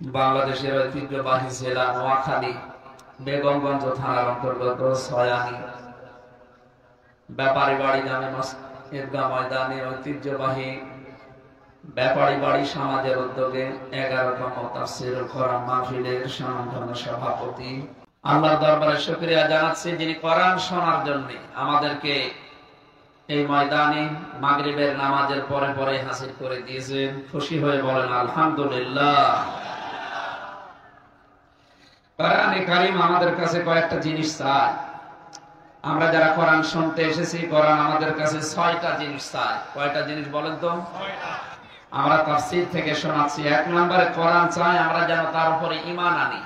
বাংলাদেশের ঐতিহ্যবাহী জেলা নোয়াখালী বেগমগঞ্জ থানার অন্তর্গত ছয়ানি ব্যাপারী বাড়ি নামে ঈদগাহ ময়দানে ঐতিহ্যবাহী ব্যাপারী বাড়ি সমাজের উদ্যোগে 11তম তাফসীরুল কোরআন মাহফিলের সম্মানিত সভাপতি আল্লাহর দরবারে শুকরিয়া জানাচ্ছি যিনি কোরআন শোনার জন্য আমাদেরকে এই ময়দানে মাগরিবের নামাজের পরে পরে হাসিল করে দিয়েছেন। খুশি হয়ে বলেন আলহামদুলিল্লাহ। কোরআনে কারীম আমাদের কাছে কয়েকটা জিনিস চায়। আমরা যারা কোরআন শুনতে এসেছি, কোরআন আমাদের কাছে 6টা জিনিস চায়। কয়টা জিনিস বলেন তো? 6টা। আমরা তাফসীর থেকে শোনাচ্ছি। 1 নম্বরে কোরআন চায় আমরা যেন তার উপরে ঈমান আনি।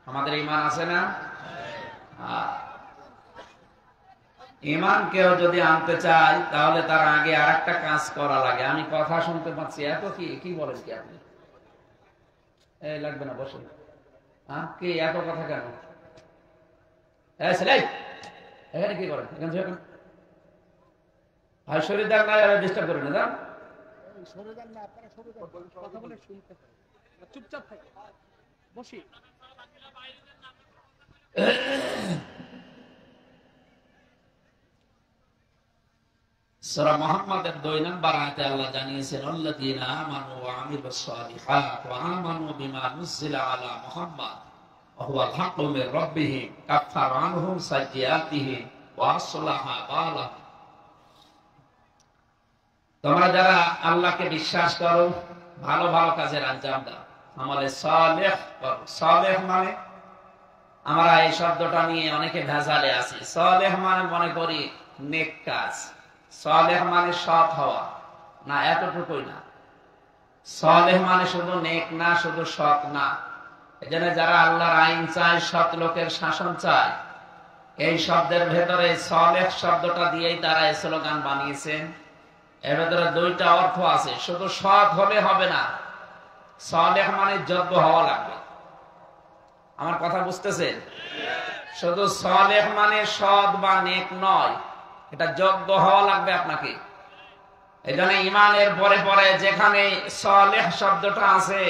আমাদের ঈমান আছে না? ঈমান কেউ যদি আনতে চায় তাহলে তার আগে আরেকটা কাজ করা লাগে। আমি কথা শুনতে পাচ্ছি, এত কি বলেন কি আপনি? এই লাগবে না, বসে। কি এত কথা কেন? এখানে কি করেন? এখানে ভাই শরীর দেন না, ডিস্টার্ব করেন না। চুপচাপ থাকে, বসি। সূরা মুহাম্মাদের 2 নম্বর আয়াতে আল্লাহ জানিয়েছেন আল্লাযীনা আমানু ওয়া আমিলুস সালিহাত ওয়া আমানু বিমা নুজিলা আলা মুহাম্মাদ ওয়া হুয়াল হাক্কু মির রাব্বিহিম কাফফারা আনহুম সাইয়্যাতিহিম ওয়া আসলাহা বালাহুম। তোমরা যারা আল্লাহকে বিশ্বাস করো, ভালো ভালো কাজের আঞ্জাম দাও, আমলে সালেহ করো। সালেহ মানে, আমরা এই শব্দটা নিয়ে অনেকে ভেজালে আছি। সালেহ মানে মনে করি নেক কাজ। সালেহ মানে সৎ হওয়া না, এতটুকুই না। সালেহ মানে শুধু নেক না, শুধু সৎ না। এজন্য যারা আল্লাহর আইন চায়, সৎ লোকের শাসন চায়, এই শব্দের ভেতরে সালেহ শব্দটা দিয়েই তারা এই স্লোগান বানিয়েছেন। এর ভেতরে 2টা অর্থ আছে। শুধু সৎ হলে হবে না, সালেহ মানে যোগ্য হওয়া লাগবে। আমার কথা বুঝতেছেন? শুধু সালেহ মানে সৎ বা নেক নয়, এটা যোগ্য হওয়া লাগবে আপনাকে। এই জন্য ইমানের পরে পরে যেখানে সালেহ শব্দটা আছে,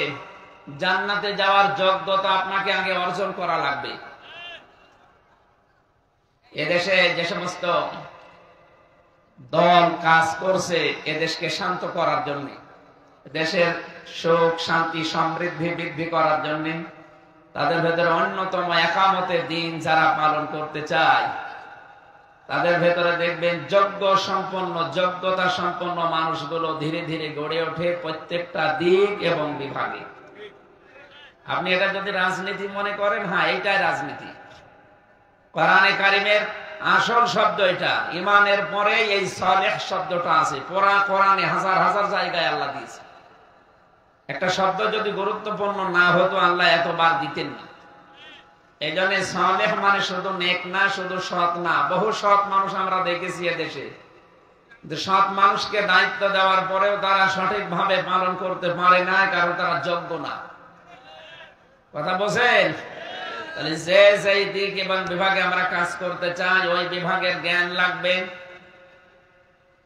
জান্নাতে যাওয়ার যোগ্যতা আপনাকে আগে অর্জন করা লাগবে। এদেশে যে সমস্ত দল কাজ করছে এদেশকে শান্ত করার জন্য, দেশের সুখ শান্তি সমৃদ্ধি বৃদ্ধি করার জন্য, তাদের ভেতরে অন্যতম একামতে দিন যারা পালন করতে চায়, তাদের ভেতরে দেখবেন যোগ্যতা সম্পন্ন মানুষগুলো ধীরে ধীরে গড়ে ওঠে প্রত্যেকটা দিক এবং বিভাগে। আপনি এটা যদি রাজনীতি মনে করেন, হ্যাঁ, এইটাই রাজনীতি। কোরআনে কারীমের আসল শব্দ এটা। ঈমানের পরে এই সালেহ শব্দটা আছে। কোরআনে হাজার হাজার জায়গায় আল্লাহ দিয়েছে। একটা শব্দ যদি গুরুত্বপূর্ণ না হতো আল্লাহ এতবার দিতেন না। এই জন্য সালেহ মানে শুধু নেক না, শুধু সৎ না। বহু সৎ মানুষ আমরা দেখেছি এদেশে, সৎ মানুষকে দায়িত্ব দেওয়ার পরেও তারা সঠিকভাবে পালন করতে পারে না, কারণ তারা যোগ্য না। কথা বোঝেন? তাহলে যে দিক এবং বিভাগে আমরা কাজ করতে চাই, ওই বিভাগের জ্ঞান লাগবে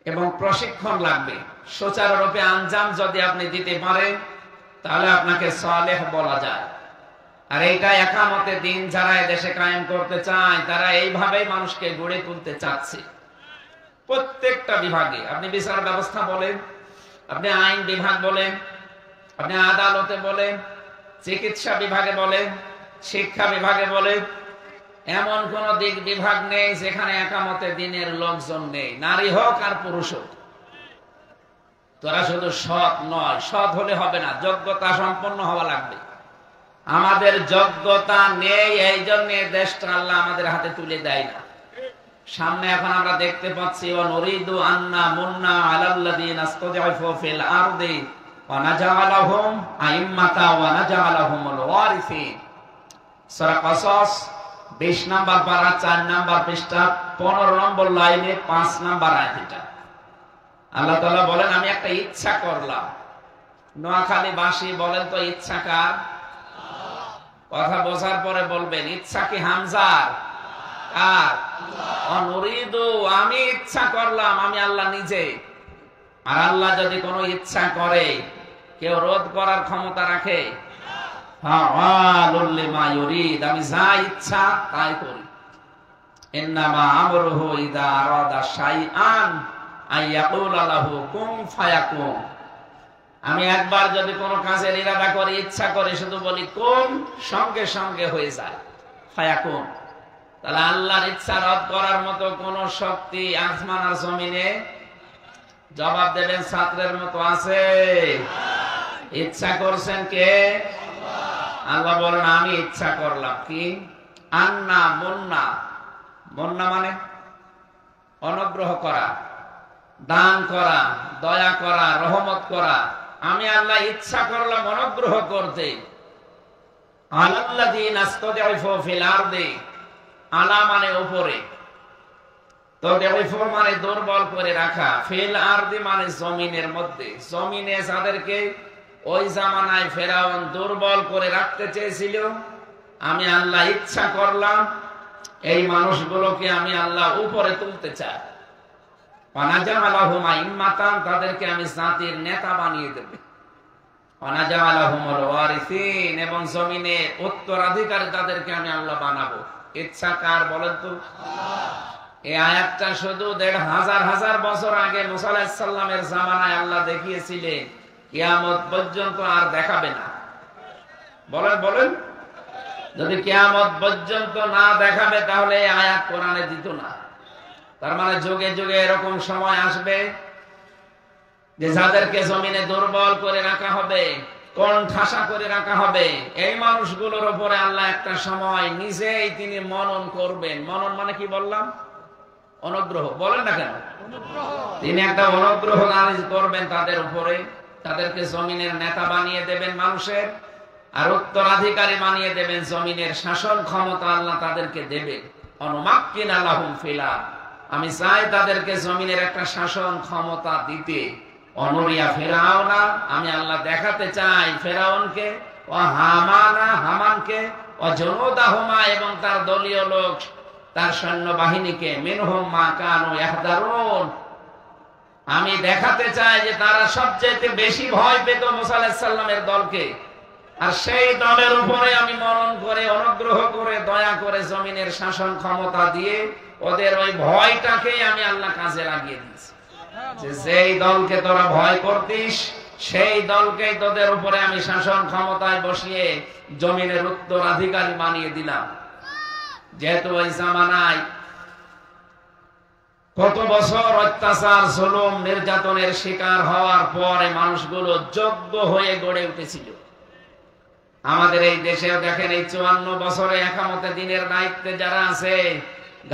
এবং প্রশিক্ষণ লাগবে। সুচারুরূপে আঞ্জাম যদি আপনি দিতে পারেন তাহলে আপনাকে সালেহ বলা যায়। আর এইটা একামতে দিন যারা এদেশে কায়েম করতে চায়, তারা এইভাবেই মানুষকে গড়ে তুলতে চাচ্ছে। প্রত্যেকটা বিভাগে, আপনি বিচার ব্যবস্থা বলেন, আপনি আইন বিভাগ বলেন, আপনি আদালতে বলেন, চিকিৎসা বিভাগে বলেন, শিক্ষা বিভাগে বলেন, এমন কোন দিক বিভাগ নেই যেখানে একামতে দিনের লোকজন নেই, নারী হোক আর পুরুষ হোক। তোরা শুধু সৎ নয়, সৎ হলে হবে না, যোগ্যতা সম্পন্ন হওয়া লাগবে। আমাদের যোগ্যতা নেই, এই জন্য দেশটা আল্লাহ আমাদের হাতে তুলে দেয় না। সামনে এখন আমরা দেখতে পাচ্ছি ওয়ানুরিদু আন্না মুন্না আলাল্লাযিনা ইসতাদঈফু ফিল আরদি ওয়া নাজআলাহুম আইম্মাতা ওয়া নাজআলাহুমুল ওয়ারিসিন। সূরা কসস 20 নম্বর পারা 4 নম্বর পৃষ্ঠা 15 নম্বর লাইনে 5 নম্বর আয়াত। এটা আল্লাহ তাআলা বলেন, আমি একটা ইচ্ছা করলাম। নোয়াখালীবাসী বলেন তো ইচ্ছা কার? কথা বোঝার পরে বলবেন, ইচ্ছা কি হামজার? কার? অনুরিদু, আমি ইচ্ছা করলাম, আমি আল্লাহ নিজে। আর আল্লাহ যদি কোনো ইচ্ছা করে কেউ রোধ করার ক্ষমতা রাখে? ফাআলুল লিমা ইউরিদ, আমি যা ইচ্ছা তাই করি। ইন্নামা আমরুহু ইযা আরাদা শাইআন আইয়াকুলা লাহু কুন ফায়াকুন। আমি একবার যদি কোনো কাজের ইরাদা করি, ইচ্ছা করে, শুধু বলি কোন, সঙ্গে সঙ্গে হয়ে যায়, ফায়াকুন। তাহলে আল্লাহর ইচ্ছা রদ করার মতো কোন শক্তি আসমান আর জমিনে, জবাব দেবেন ছাত্রের মতো, আছে? ইচ্ছা করছেন কে? আল্লাহ বলেন আমি ইচ্ছা করলাম। কি? আন্না মুন্না। মুন্না মানে অনুগ্রহ করা, দান করা, দয়া করা, রহমত করা। আমি আল্লাহ ইচ্ছা করলাম অনুগ্রহ করতে। আলাল্লাযীনা ইসতাদঈফু ফিল আরদি, আলা মানে উপরে, তাদঈফু মানে দুর্বল করে রাখা, ফিল আরদি মানে জমিনের মধ্যে। জমিনে যাদেরকে ওই জামানায় ফেরাউন দুর্বল করে রাখতে চেয়েছিল, আমি আল্লাহ ইচ্ছা করলাম এই মানুষগুলোকে আমি আল্লাহ উপরে তুলতে চাই। ওয়ানাজালাহুম আইম্মাতান, তাদেরকে আমি জাতির নেতা বানিয়ে দেব। ওয়ানাজালাহুমুল ওয়ারিসিন, এবং জমিনে উত্তরাধিকারী তাদেরকে আমি আল্লাহ বানাবো। ইচ্ছা কার বলেন তো? এই আয়াতটা শুধু ১৫০০ বছর আগে মুসা আলাইহিস সালামের জামানায় আল্লাহ দেখিয়েছিলেন, কিয়ামত পর্যন্ত আর দেখাবে না। বলেন বলেন, যদি কিয়ামত পর্যন্ত না দেখাবে তাহলে এই আয়াত কোরআনে দিত না। তার মানে যুগে যুগে এরকম সময় আসবে যে যাদেরকে জমিনে দুর্বল করে রাখা হবে, কোণঠাসা করে রাখা হবে, এই মানুষগুলোর উপরে আল্লাহ একটা সময় নিজেই তিনি মনন করবেন। মনন মানে কি বললাম? অনুগ্রহ। বলেন না কেন? তিনি একটা অনুগ্রহ করবেন তাদের উপরে, তাদেরকে জমিনের নেতা বানিয়ে দেবেন মানুষের, আর উত্তরাধিকারী বানিয়ে দেবেন জমিনের। শাসন ক্ষমতা আল্লাহ তাদেরকে দেবে। অনুমাক্কিনা লাহুম ফিল আরদ, আমি চাই তাদেরকে জমিনের একটা শাসন ক্ষমতা দিতে। অনুরিয়া ফিরাউনা, আমি আল্লাহ দেখাতে চাই ফেরাউনকে, ও হামানা, হামানকে, ও জুনুদাহুমা, এবং তার দলীয় লোক, তার সৈন্যবাহিনীকে, মিনহুম মা কানু ইয়াহদারুন, আমি দেখাতে চাই যে তারা সবচেয়ে বেশি ভয় পেত মুসা আলাইহিস সালামের দলকে। আর সেই দলের উপরে আমি মনন করে, অনুগ্রহ করে, দয়া করে জমিনের শাসন ক্ষমতা দিয়ে ওদের ওই ভয়টাকে আমি আল্লাহ কাজে লাগিয়ে দিয়েছি। যে যেই দলকে তোরা ভয় করতিস, সেই দলকে তোদের উপরে আমি শাসন ক্ষমতায় বসিয়ে জমিনের উত্তরাধিকারী বানিয়ে দিলাম। যেহেতু ওই জামানায় কত বছর অত্যাচার, জুলুম, নির্যাতনের শিকার হওয়ার পরে মানুষগুলো যোগ্য হয়ে গড়ে উঠেছিল। আমাদের এই দেশে দেখেন, এই ৫৪ বছরে একামতে দিনের দায়িত্বে যারা আছে,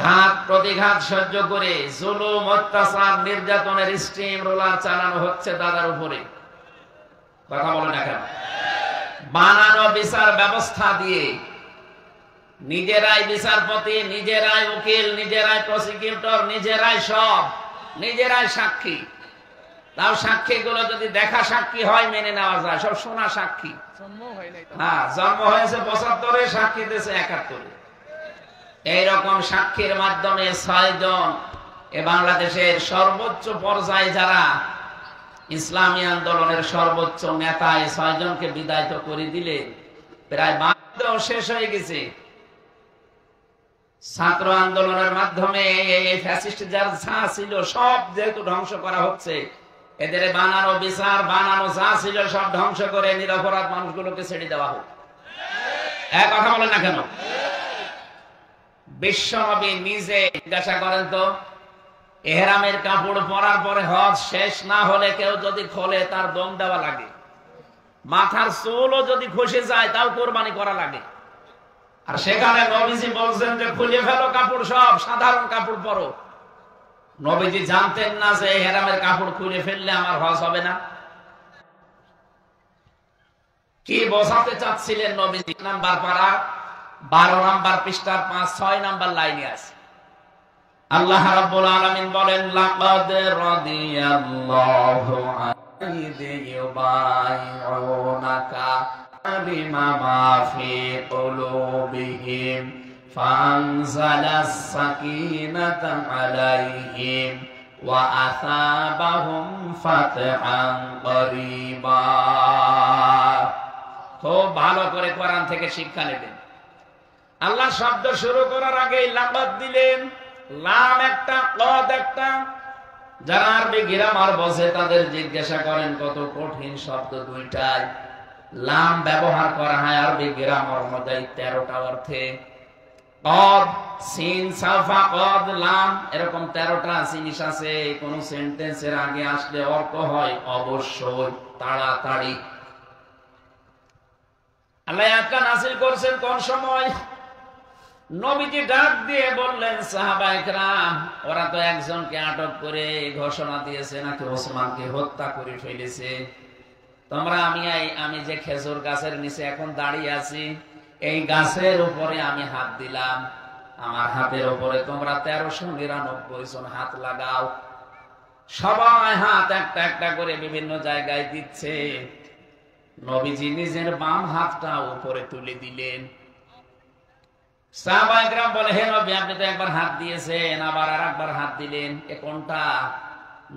ঘাত প্রতিঘাত সহ্য করে জুলুম, অত্যাচার, নির্যাতনের স্টিম রোলার চালানো হচ্ছে দাদার উপরে। কথা বলে না কেন? বানানো বিচার ব্যবস্থা দিয়ে নিজেরাই বিচারপতি, নিজেরাই উকিল, নিজেরাই প্রসিকিউটর, নিজেরাই সব, নিজেরাই সাক্ষী। তাও সাক্ষীগুলো যদি দেখা সাক্ষী হয় মেনে নেওয়া যায়, সব শোনা সাক্ষী। হ্যাঁ, জন্ম হয়েছে ৭৫, সাক্ষী দিয়েছে ৭১। এইরকম সাক্ষীর মাধ্যমে ৬ জন এ বাংলাদেশের সর্বোচ্চ পর্যায়ে যারা ইসলামী আন্দোলনের সর্বোচ্চ নেতা, এই ৬ জনকে বিদায়িত করে দিলে প্রায় বাধ্য শেষ হয়ে গেছে। ছাত্র আন্দোলনের মাধ্যমে এই ফ্যাসিস্ট যার যা ছিল সব যেহেতু ধ্বংস করা হচ্ছে, এদের বানানো বিচার, বানানো যা ছিল সব ধ্বংস করে নিরপরাধ মানুষগুলোকে ছেড়ে দেওয়া হোক। এক কথা বলেন না কেন? বিশ্বনবী নিজে জিজ্ঞাসা করেন তো, এহরামের কাপড় পরার পরে হজ শেষ না হলে কেউ যদি খোলে তার দম দেওয়া লাগে, মাথার চুলও যদি খসে যায় তাও কোরবানি করা লাগে। আর সেখানে নবীজি বলছেন যে খুলে ফেলো কাপড়, সব সাধারণ কাপড় পরো। নবীজি জানতেন না যে এহরামের কাপড় খুলে ফেললে আমার হজ হবে না? কি বোঝাতে চাচ্ছিলেন নবীজি? নাম্বার পারা ১২ নাম্বার পৃষ্ঠার ৫-৬ নাম্বার লাইনে আছে। আল্লাহ রাব্বুল আলামিন বলেন, লাকাদ রাদিয়াল্লাহু আনহুম ইউবাইউনাকা বিমা মা ফি কুলুবিহিম ফানজালাস সাকিনাতা আলাইহিম ওয়া আসাবাহুম ফাতহান করিবা। খুব ভালো করে কোরআন থেকে শিক্ষা নেবেন। আল্লাহ শব্দ শুরু করার আগে লাকাদ দিলেন, লাম একটা, কদ একটা। যারা আরবি গ্রামার বোঝে তাদের জিজ্ঞাসা করেন কত কঠিন শব্দ দুইটাই। লাম ব্যবহার করা হয় আরবি গ্রামার অনুযায়ী 13টা অর্থে। কদ, সিন, সাফা, কদ, লাম, এরকম 13টা জিনিস আছে। কোন সেন্টেন্সের আগে আসলে অর্থ হয় অবশ্যই, তাড়াতাড়ি। আল্লাহ আয়াতটা নাযিল করেছেন কোন সময়? নবীজি ডাক দিয়ে বললেন, সাহাবায়ে কেরাম, ওরা তো একজনকে আটক করে ঘোষণা দিয়েছে নাকি ওসমানকে হত্যা করে ফেলেছে। তোমরা আমি যে খেজুর গাছের নিচে এখন দাঁড়িয়ে আছি, এই গাছের উপরে আমি হাত দিলাম। আমার হাতের উপরে তোমরা 1399 জন হাত লাগাও। সবাই হাত একটা একটা করে বিভিন্ন জায়গায় দিচ্ছে। নবীজি নিজের বাম হাতটা উপরে তুলে দিলেন। সাহাবায়ে কেরাম বলে, হে নবী, আপনি তো একবার হাত দিয়েছেন, আবার আরেকবার হাত দিলেন, এ কোনটা?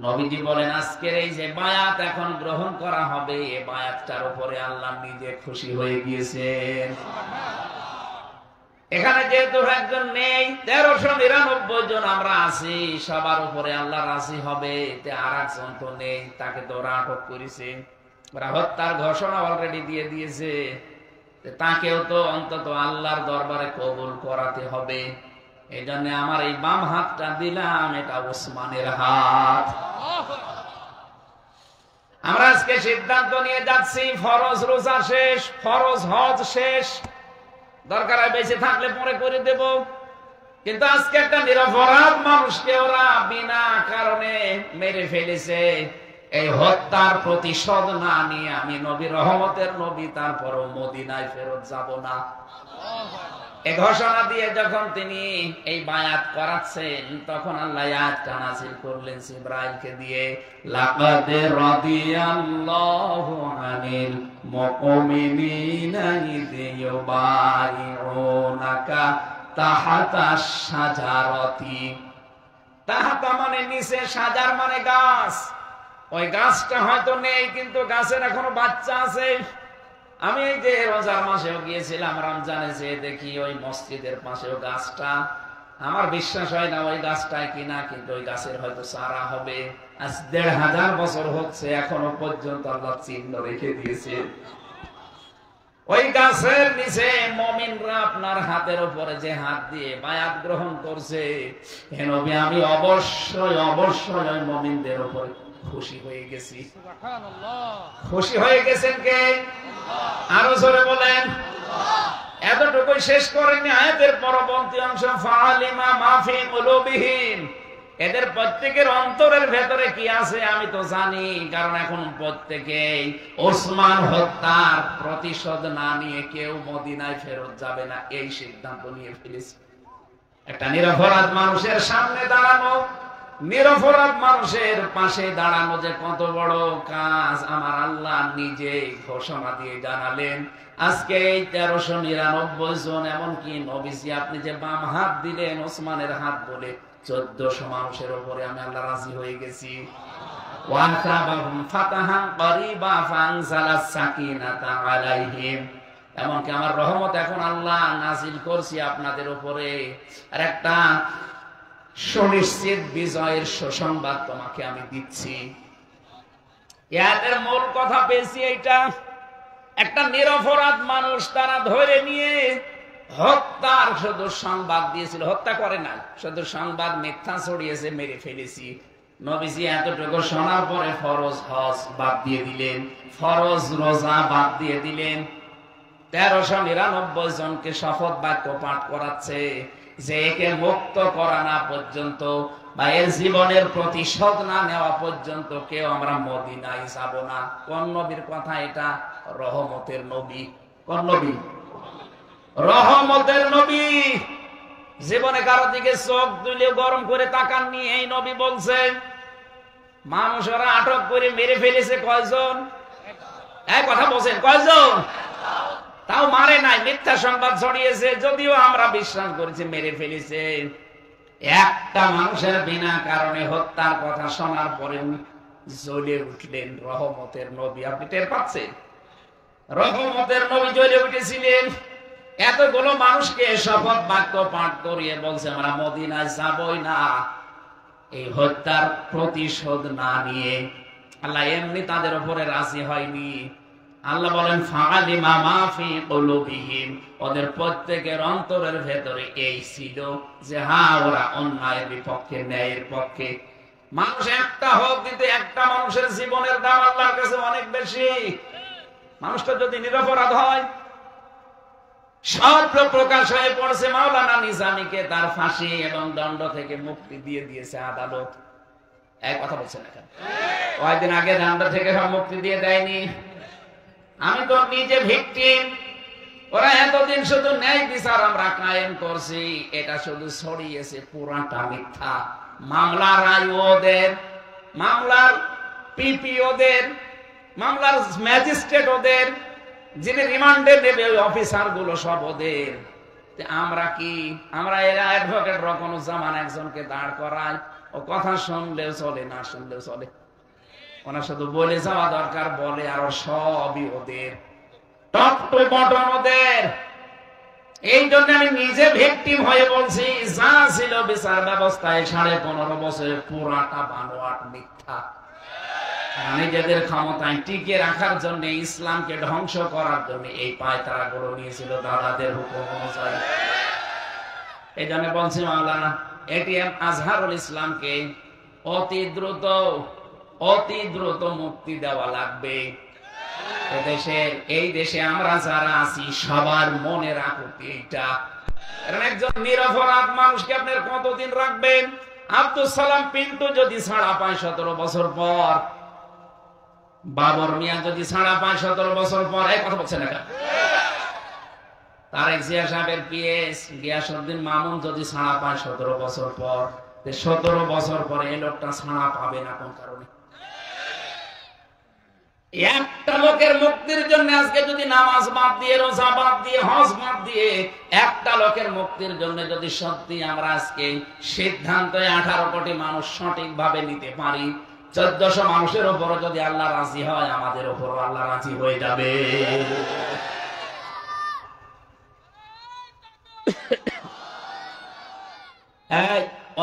নবীজি বলেন, আজকের এই যে বায়াত এখন গ্রহণ করা হবে, এই বায়াতটার উপরে আল্লাহ নিজে খুশি হয়ে গিয়েছেন। এখানে যেহেতু একজন নেই, 1399 জন আমরা আছি, সবার উপরে আল্লাহ রাজি হবে। আর একজন তো নেই, তাকে তো ওরা আটক করেছে, ওরা হত্যার ঘোষণা অলরেডি দিয়ে দিয়েছে। তাকেও তো অন্তত আল্লাহর দরবারে কবুল করাতে হবে। এই জন্য আমার এই বাম হাতটা দিলাম, এটা ওসমানের হাত। আমরা আজকে সিদ্ধান্ত নিয়ে যাচ্ছি, ফরজ রোজা শেষ, ফরজ হজ শেষ, দরকার হয় বেঁচে থাকলে পরে করে দেব। কিন্তু আজকে একটা নিরপরাধ মানুষকে ওরা বিনা কারণে মেরে ফেলেছে। এই হত্যার প্রতিশোধ না নিয়ে আমি নবী, রহমতের নবী, তারপরও মদিনায় ফেরত যাব না। এই ঘোষণা দিয়ে যখন তিনি এই বায়াত করাচ্ছেন, তখন আল্লাহ আয়াতটা নাযিল করলেন জিবরাইলকে দিয়ে, লাকাদ রাদিয়াল্লাহু আনিল মুমিনিনা ইয ইউবাইউনাকা তাহাতাশ শাজারাতি। তাহাতা মানে নিচে, শাজার মানে গাছ। ওই গাছটা হয়তো নেই, কিন্তু গাছের এখনো বাচ্চা আছে। আমি এই যে রোজার মাসেও গিয়েছিলাম, রমজানে যে দেখি ওই মসজিদের পাশেও গাছটা। আমার বিশ্বাস হয় না ওই গাছটাই কিনা, কিন্তু ওই গাছের হয়তো চারা হবে। আজ 1500 বছর হচ্ছে, এখনো পর্যন্ত আল্লাহ চিহ্ন রেখে দিয়েছে। ওই গাছের নিচে মুমিনরা আপনার হাতের উপরে যে হাত দিয়ে বায়াত গ্রহণ করছে, হে নবী, আমি অবশ্যই অবশ্যই ওই মুমিনদের উপরে খুশি হয়ে গেছি। খুশি হয়ে গেছেন কে? আরো জোরে বলেন। এতটুকুই শেষ করেননি, আয়াতের পরবর্তী অংশ, ফাআলিমা মা ফি কুলুবিহিম, এদের প্রত্যেকের অন্তরের ভেতরে কি আছে আমি তো জানি। কারণ এখন প্রত্যেকেই ওসমান হত্যার প্রতিশোধ না নিয়ে কেউ মদিনায় ফেরত যাবে না, এই সিদ্ধান্ত নিয়ে ফেলেছে। একটা নিরপরাধ মানুষের সামনে দাঁড়ানো, নিরপরাধ মানুষের পাশে দাঁড়ানো যে কত বড় কাজ, আমার আল্লাহ নিজে ঘোষণা দিয়ে জানালেন। আজকে এই 1399 জন, এমনকি নবীজি আপনি যে বাম হাত দিলেন ওসমানের হাত বলে, 1400 মানুষের উপরে আমি আল্লাহ রাজি হয়ে গেছি। ওয়াতাবাহুম ফাতাহান করিবা ফানজালাস সাকিনাতা আলাইহিম, এমনকি আমার রহমত এখন আল্লাহ নাযিল করছি আপনাদের উপরে। আর একটা সুনিশ্চিত বিজয়ের সুসংবাদ তোমাকে আমি দিচ্ছি। এর মূল কথা পেয়েছি এইটা, একটা নিরপরাধ মানুষ তারা ধরে নিয়ে হত্যার শুধু সংবাদ দিয়েছিল, হত্যা করে নাই, শুধু সংবাদ মিথ্যা ছড়িয়েছে, মেরে ফেলেছি। নবীজি এতটুকু শোনার পরে ফরজ হজ বাদ দিয়ে দিলেন, ফরজ রোজা বাদ দিয়ে দিলেন। 1399 জনকে শপথ বাক্য পাঠ করাচ্ছে যে একে মুক্ত করা না পর্যন্ত বা এর জীবনের প্রতিশোধ না নেওয়া পর্যন্ত কেউ আমরা মদিনায় যাব না। কোন নবীর কথা এটা? রহমতের নবী। কোন নবী? রহমতের নবী। জীবনে কারো দিকে চোখ তুলে গরম করে তাকাননি, এই নবী বলছে। মানুষরা আটক করে মেরে ফেলেছে কয়জন? এক কথা বলছেন, কয়জন? তাও মারে নাই, মিথ্যা সংবাদ ছড়িয়েছে, যদিও আমরা বিশ্বাস করেছি মেরে ফেলেছে। একটা মানুষের বিনা কারণে হত্যার কথা শোনার পরে উনি জ্বলে উঠলেন। রহমতের নবী, আপনি টের পাচ্ছেন? রহমতের নবী জ্বলে উঠেছিলেন। এতগুলো মানুষকে শপথ বাক্য পাঠ করিয়ে বলছে আমরা মদিনায় যাবই না এই হত্যার প্রতিশোধ না নিয়ে। আল্লাহ এমনি তাদের উপরে রাজি হয়নি। আল্লাহ বলেন ফাআলিমা মা ফি কুলুবিহিম, ওদের প্রত্যেকের অন্তরের ভেতরে এই ছিল যে হ্যাঁ ওরা অন্যায়ের বিপক্ষে, ন্যায়ের পক্ষে। মানুষ একটা হোক, কিন্তু একটা মানুষের জীবনের দাম আল্লাহর কাছে অনেক বেশি। মানুষটা যদি নিরপরাধ হয়, সব প্রকাশ হয়ে পড়ছে। মাওলানা নিজামীকে তার ফাঁসি এবং দণ্ড থেকে মুক্তি দিয়ে দিয়েছে আদালত। এক কথা বলছেন না কেন? কয়েকদিন আগে দণ্ড থেকে মুক্তি দিয়ে দেয়নি। আমি তো নিজে ভিকটিম। ওরা এতদিন শুধু ন্যায় বিচার আমরা কায়েম করছি, এটা শুধু ছড়িয়েছে, পুরাটা মিথ্যা। মামলার রায় ওদের, মামলার পিপি ওদের, মামলার ম্যাজিস্ট্রেট ওদের, যিনি রিমান্ডে নেবে ওই অফিসার গুলো সব ওদের। আমরা কি, আমরা এরা অ্যাডভোকেট রকনুজ্জামান একজনকে দাঁড় করায়, ও কথা শুনলেও চলে, না শুনলেও চলে। ওনা শুধু বলে যাওয়া দরকার, বলে আর সবই ওদের, টপ টু বটম ওদের। এই জন্য আমি নিজে ভিকটিম হয়ে বলছি, যা ছিল বিচার ব্যবস্থায় 15.5 বছরে পুরাটা বানোয়াট, মিথ্যা। নিজেদের ক্ষমতায় টিকে রাখার জন্য, ইসলামকে ধ্বংস করার জন্য এই পায়তারা গুলো নিয়েছিল দাদাদের হুকুম অনুযায়ী। এই জন্য বলছি মাওলানা এটিএম আজহারুল ইসলামকে অতি দ্রুত মুক্তি দেওয়া লাগবে। এই দেশে আমরা যারা আছি সবার মনে রাখুক এইটা। একজন নিরপরাধ মানুষকে আপনার কতদিন রাখবেন? আব্দুল সালাম পিন্টু যদি ছাড়া পায় 17 বছর পর, বাবর মিয়া যদি ছাড়া পায় 17 বছর পর, এই কথা বলছে না? তারেক জিয়া সাহেবের পিএস গিয়াসউদ্দিন মামুন যদি ছাড়া পায় 17 বছর পর, 17 বছর পরে এই লোকটা ছাড়া পাবে না কোন কারণে? একটা লোকের মুক্তির জন্য আজকে যদি নামাজ বাদ দিয়ে, রোজা বাদ দিয়ে, হজ বাদ দিয়ে, একটা লোকের মুক্তির জন্য যদি সত্যি আমরা আজকে সিদ্ধান্ত 18 কোটি মানুষ সঠিকভাবে নিতে পারি, 1400 মানুষের উপর যদি আল্লাহ রাজি হয়, আমাদের উপর আল্লাহ রাজি হয়ে যাবে।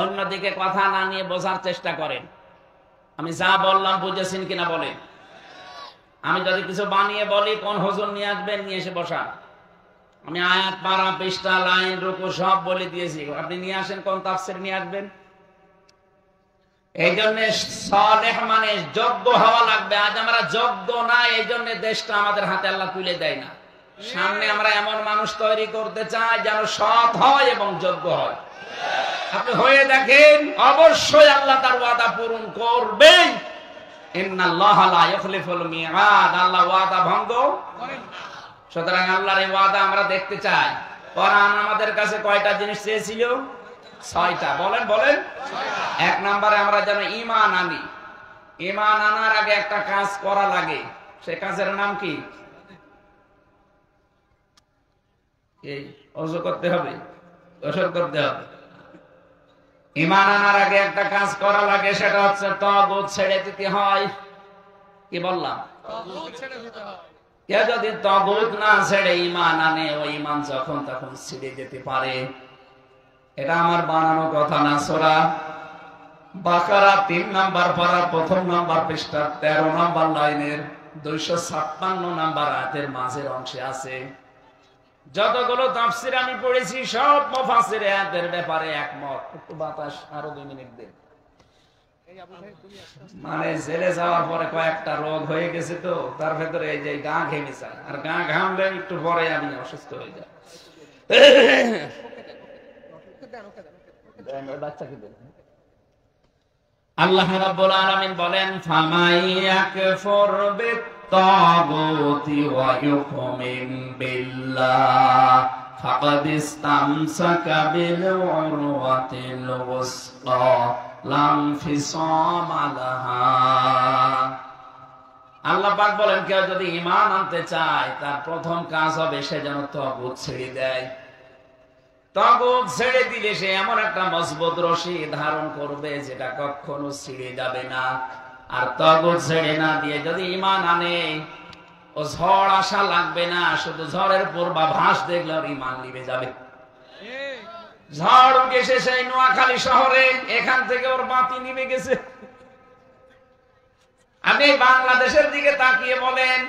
অন্যদিকে কথা না নিয়ে বোঝার চেষ্টা করেন। আমি যা বললাম বুঝেছেন কিনা বলেন? আমি যদি কিছু বানিয়ে বলি, কোন হুজুর নিয়ে আসবেন, নিয়ে এসে বসা। আমি আয়াত, পারা, পৃষ্ঠা, লাইন, রুকু সব বলে দিয়েছি। আপনি নিয়ে আসেন, কোন তাফসীর নিয়ে আসবেন। এই জন্য সালেহ মানে যোগ্য হওয়া লাগবে। আজ আমরা যোগ্য না, এই জন্য দেশটা আমাদের হাতে আল্লাহ তুলে দেয় না। সামনে আমরা এমন মানুষ তৈরি করতে চাই যেন সৎ হয় এবং যোগ্য হয়। আপনি হয়ে দেখেন, অবশ্যই আল্লাহ তার ওয়াদা পূরণ করবেন। ইন্নাল্লাহা লা ইখলিফুল মিআদ, আল্লাহ ওয়াদা ভঙ্গ করেন না। সুতরাং আল্লাহর এই ওয়াদা আমরা দেখতে চাই। কোরআন আমাদের কাছে কয়টা জিনিস চেয়েছিল? 6টা। বলেন বলেন। 1 নম্বরে আমরা যেন ঈমান আনি। ঈমান আনার আগে একটা কাজ করা লাগে। সেই কাজের নাম কি? এই ওযু করতে হবে, গোসল করতে হবে। ঈমান আনার আগে একটা কাজ করা লাগে, সেটা হচ্ছে তাগুত ছেড়ে দিতে হয়। কি বললাম? তাগুত ছেড়ে দিতে হয়। কেউ যদি তাগুত না ছেড়ে ঈমান আনে, ওই ঈমান যখন তখন ছিঁড়ে যেতে পারে। এটা আমার বানানো কথা না। সূরা বাকারা 3 নাম্বার পারা 1 নাম্বার পৃষ্ঠা 13 নাম্বার লাইনের 256 নাম্বার আয়াতের মাঝের অংশে আছে। যতগুলো তাফসীর আমি পড়েছি সব মুফাসসির আয়াতের ব্যাপারে একমত। একটু বাতাস আরো 2 মিনিট দেন। মানে জেলে যাওয়ার পরে কয়েকটা রোগ হয়ে গেছে, তো তার ভেতরে এই যে গা ঘেমে যায়, আর গা ঘামলে একটু পরে আমি অসুস্থ হয়ে যাই। বাচ্চাকে দেন। আল্লাহ রাব্বুল আলামিন বলেন, ফামাইয়াকফুর বিত-তাগুতি ওয়া ইউমিন বিল্লাহ ফাকাদ ইসতামসাকা বিল উরওয়াতিল ওয়াসকা লা ইনফিসামা লাহা। আল্লাহ পাক বলেন, কেউ যদি ঈমান আনতে চায়, তার প্রথম কাজ হবে সে যেন তাগুত ছেড়ে দেয়। তাগুত ছেড়ে দিলে সে এমন একটা মজবুত রশি ধারণ করবে যেটা কখনো ছিঁড়ে যাবে না। আর তাগুত ছেড়ে না দিয়ে যদি ঈমান আনে, ও ঝড় আসা লাগবে না, শুধু ঝড়ের পূর্বাভাস দেখলে ওর ঈমান নিভে যাবে। ঝড় উঠেছে সেই নোয়াখালী শহরে, এখান থেকে ওর বাতি নিভে গেছে। আপনি বাংলাদেশের দিকে তাকিয়ে বলেন,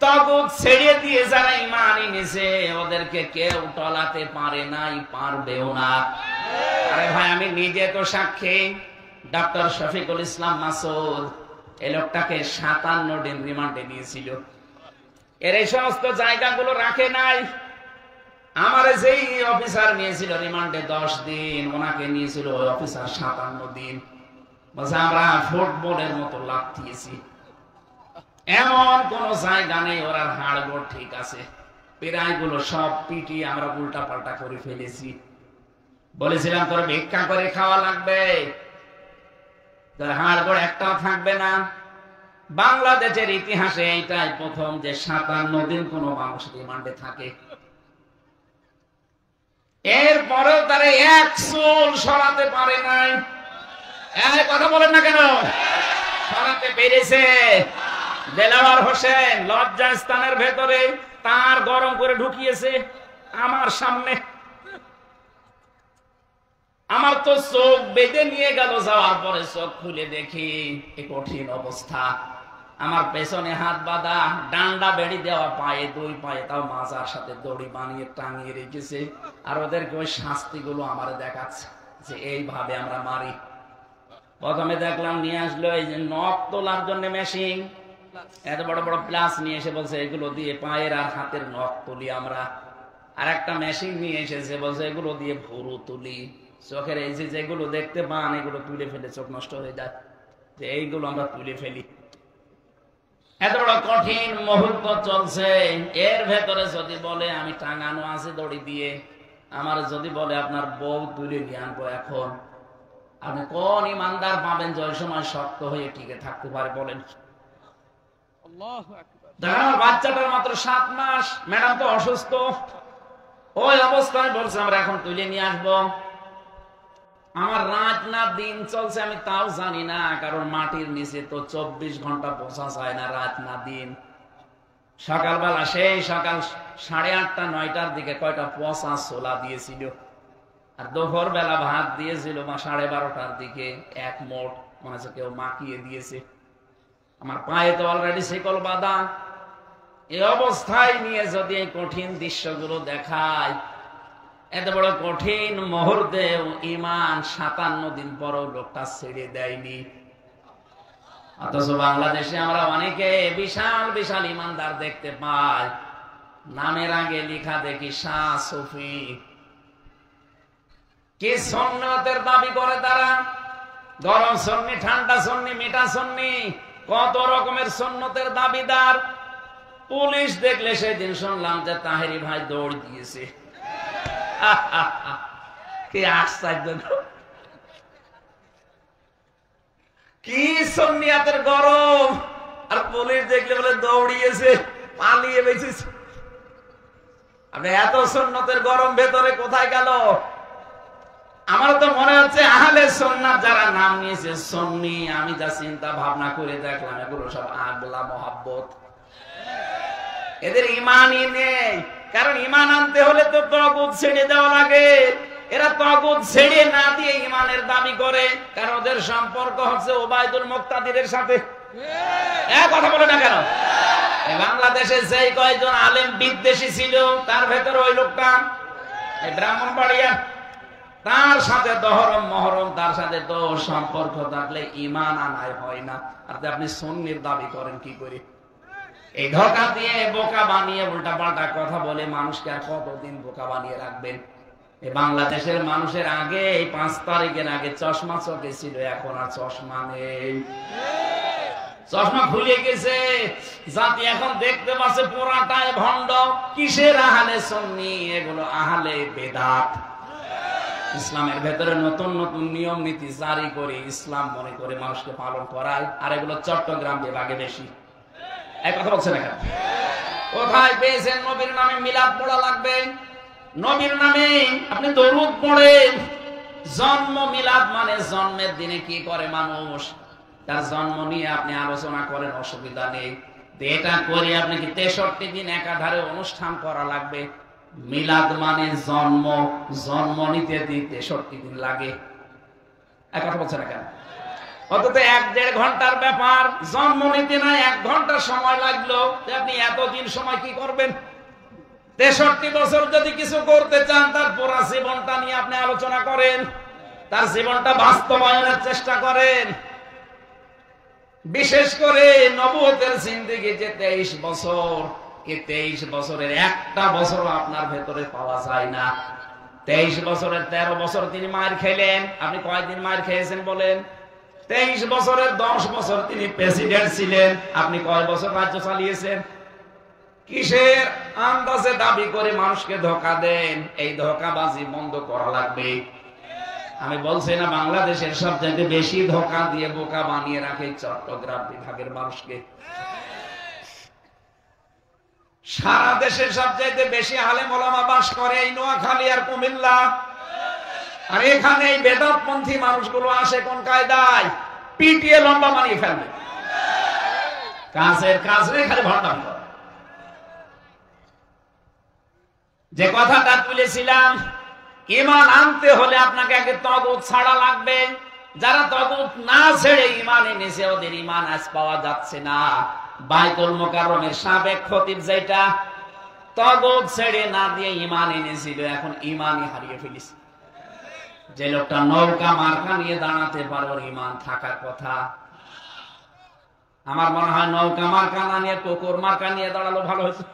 তাগুত ছেড়ে দিয়ে যারা ঈমান এনেছে ওদেরকে কেউ টলাতে পারে নাই, পারবেও না। আরে ভাই, আমি নিজে তো সাক্ষী। ডক্টর শফিকুল ইসলাম মাসুদ এই লোকটাকে 57 দিন রিমান্ডে নিয়েছিল। এর এই সমস্ত জায়গাগুলো রাখে নাই। আমার যেই অফিসার নিয়েছিল রিমান্ডে 10 দিন, ওনাকে নিয়েছিল ওই অফিসার 57 দিন। বলছে আমরা ফুটবলের মতো লাফিয়েছি, এমন কোন জায়গা নেই ওরা হাড়গোড় ঠিক আছে, পেরাইগুলো সব পিটি আমরা উল্টা পাল্টা করে ফেলেছি। বলেছিলাম তোর ভিক্ষা করে খাওয়া লাগবে, তোর হাড়গোড় একটাও থাকবে না। বাংলাদেশের ইতিহাসে এইটাই প্রথম যে 57 দিন কোন মানুষ রিমান্ডে থাকে। এরপরেও তারা এক চুল সরাতে পারে নাই। কথা বলেন না কেন? সরাতে পেরেছে। দেলাওয়ার হোসেন লজ্জাস্থানের ভেতরে তার গরম করে ঢুকিয়েছে আমার সামনে। আমার তো চোখ বেঁধে নিয়ে গেল, যাওয়ার পরে চোখ খুলে দেখি এই কঠিন অবস্থা। আমার পেছনে হাত বাঁধা, ডান্ডা বেড়ি দেওয়া পায়ে, 2 পায়ে, তাও মাজার সাথে দড়ি বানিয়ে টাঙিয়ে রেখেছে। আর ওদেরকে ওই শাস্তিগুলো আমার দেখাচ্ছে যে এইভাবে আমরা মারি। প্রথমে দেখলাম নিয়ে আসলো এই যে নখ তোলার জন্য মেশিন, এত বড় বড় প্লাস নিয়ে এসে বলছে এগুলো দিয়ে পায়ের আর হাতের নখ তুলি আমরা। আর একটা মেশিন নিয়ে এসেছে, বলছে এগুলো দিয়ে ভুরু তুলি, চোখের এই যে যেগুলো দেখতে পান এগুলো তুলে ফেলে চোখ নষ্ট হয়ে যায়, যে এইগুলো আমরা তুলে ফেলি। এত বড় কঠিন মুহূর্ত চলছে। এর ভেতরে যদি বলে আমি টাঙানো আছে দড়ি দিয়ে, আমার যদি বলে আপনার বউ তুলে নিয়ে আনবো, এখন আপনি কোন ইমানদার পাবেন যে ওই সময় শক্ত হয়ে টিকে থাকতে পারে বলেন? আমার বাচ্চাটার মাত্র 7 মাস, ম্যাডাম তো অসুস্থ, ওই অবস্থায় বলছে আমরা এখন তুলে নিয়ে আসবো। আমার রাত না দিন চলছে আমি তাও জানি না, কারণ মাটির নিচে তো 24 ঘন্টা বোঝা যায় না, রাত না দিন। সকালবেলা সেই সকাল 8:30 9টার দিকে কয়টা পচা ছোলা দিয়েছিল, আর দুপুর বেলা ভাত দিয়েছিল 12:30টার দিকে, এক মোট মনে হচ্ছে কেউ মাখিয়ে দিয়েছে। আমার পায়ে তো অলরেডি শিকল বাঁধা। এই অবস্থায় নিয়ে যদি এই কঠিন দৃশ্যগুলো দেখায়, এত বড় কঠিন মুহূর্তে ঈমান 57 দিন পরও লোকটা ছেড়ে দেয়নি। অথচ বাংলাদেশে আমরা অনেকে বিশাল বিশাল ঈমানদার দেখতে পাই, নামের আগে লেখা দেখি শাহ সুফি। কি সুন্নতের দাবি করে তারা, গরম সুন্নি, ঠান্ডা সুন্নি, মিঠা সুন্নি, কত রকমের সুন্নতের দাবিদার। পুলিশ দেখলে সেদিন শুনলাম যে তাহেরি ভাই দৌড় দিয়েছে। কি আশ্চর্য! কি সুন্নিয়াতের গরম, আর পুলিশ দেখলে বলে দৌড়িয়েছে, পালিয়ে বেঁচেছে। আপনি এত সুন্নতের গরম ভেতরে কোথায় গেল? আমার তো মনে হচ্ছে আহলে সুন্নাত যারা নাম নিয়েছে সুন্নি, আমি যা চিন্তা ভাবনা করে দেখলাম এগুলো সব আগলা মহাব্বত। এদের ঈমানই নেই, কারণ ঈমান আনতে হলে তো তাগুত ছেড়ে দেওয়া লাগে। এরা তাগুত ছেড়ে না দিয়ে ঈমানের দাবি করে, কারণ ওদের সম্পর্ক হচ্ছে ওবায়দুল মুক্তাদিরের সাথে। কথা বলে না কেন? বাংলাদেশে যেই কয়েকজন আলেম বিদ্বেষী ছিল তার ভেতরে ওই লোকটা এই ব্রাহ্মণবাড়িয়া, তার সাথে দহরম মহরম, তার সাথে তো সম্পর্ক থাকলে ঈমান আনায় হয় না। আর আপনি সুন্নির দাবি করেন কি করে? এই ধোঁকা দিয়ে বোকা বানিয়ে উল্টা পাল্টা কথা বলে মানুষকে আর কতদিন বোকা বানিয়ে রাখবেন? এই বাংলাদেশের মানুষের আগে এই 5 তারিখের আগে চশমা চোখে ছিল, এখন আর চশমা নেই, চশমা খুলে গেছে। জাতি এখন দেখতে পাচ্ছে পুরাটাই ভণ্ড। কিসের আহলে সুন্নি? এগুলো আহলে বেদাত। ইসলামের ভেতরে নতুন নতুন নিয়ম নীতি জারি করে ইসলাম মনে করে মানুষকে পালন করায়, আর এগুলো চট্টগ্রাম বিভাগে বেশি। এই কথা বলছে না কেন? কোথায় পেয়েছেন নবীর নামে মিলাদ পড়া লাগবে? নবীর নামে আপনি দরুদ পড়েন। জন্ম মিলাদ মানে জন্মের দিনে কি করে মানুষ, তার জন্ম নিয়ে আপনি আলোচনা করেন, অসুবিধা নেই। এটা করে আপনি কি 63 দিন একাধারে অনুষ্ঠান করা লাগবে? মিলাদ মানে জন্ম, জন্ম নিতে 63 দিন লাগে। এক কথা বলছে না কেন? অন্তত 1-1.5 ঘন্টার ব্যাপার, জন্ম নিতে না 1 ঘন্টা সময় লাগলো, আপনি এতদিন সময় কি করবেন? 63 বছর যদি কিছু করতে চান, তার পুরো জীবনটা নিয়ে আপনি আলোচনা করেন, তার জীবনটা বাস্তবায়নের চেষ্টা করেন। বিশেষ করে নবুয়তের জিন্দেগি যে 23 বছর, এই 23 বছরের একটা বছর আপনার ভেতরে পাওয়া যায় না। 23 বছরের 13 বছর তিনি মার খেলেন, আপনি কয়দিন মার খেয়েছেন বলেন? 23 বছরের 10 বছর তিনি প্রেসিডেন্ট ছিলেন, আপনি কয় বছর রাজ্য চালিয়েছেন? কিসের আন্দাজে দাবি করে মানুষকে ধোঁকা দেন? এই ধোঁকাবাজি বন্ধ করা লাগবে। আমি বলছি না, বাংলাদেশের সবচেয়ে বেশি ধোঁকা দিয়ে বোকা বানিয়ে রাখে চট্টগ্রাম বিভাগের মানুষকে। সারা দেশের সবচেয়ে বেশি আলেম ওলামা বাস করে এই নোয়াখালী আর কুমিল্লা, আর এখানে এই বেদাতপন্থী মানুষগুলো আসে কোন কায়দায়? পিটিয়ে লম্বা বানিয়ে ফেলবে, কাজের কাজ নেই, খালি ভণ্ডামি করে। যে কথাটা তুলেছিলাম, ঈমান আনতে হলে আপনাকে আগে তাগুত ছাড়া লাগবে। যারা তাগুত না ছেড়ে ঈমান এনেছে, ওদের ঈমান আজ পাওয়া যাচ্ছে না। বাইতুল মুকাররমের সাবেক খতিব যেটা তাগুত ছেড়ে না দিয়ে ঈমান এনেছিল, এখন ঈমানই হারিয়ে ফেলেছে। যে লোকটা নৌকা মার্কা নিয়ে দাঁড়াতে পারে, ওর ঈমান থাকার কথা। আমার মনে হয় নৌকা মার্কা না নিয়ে কুকুর মার্কা নিয়ে দাঁড়ালো ভালো হয়েছে।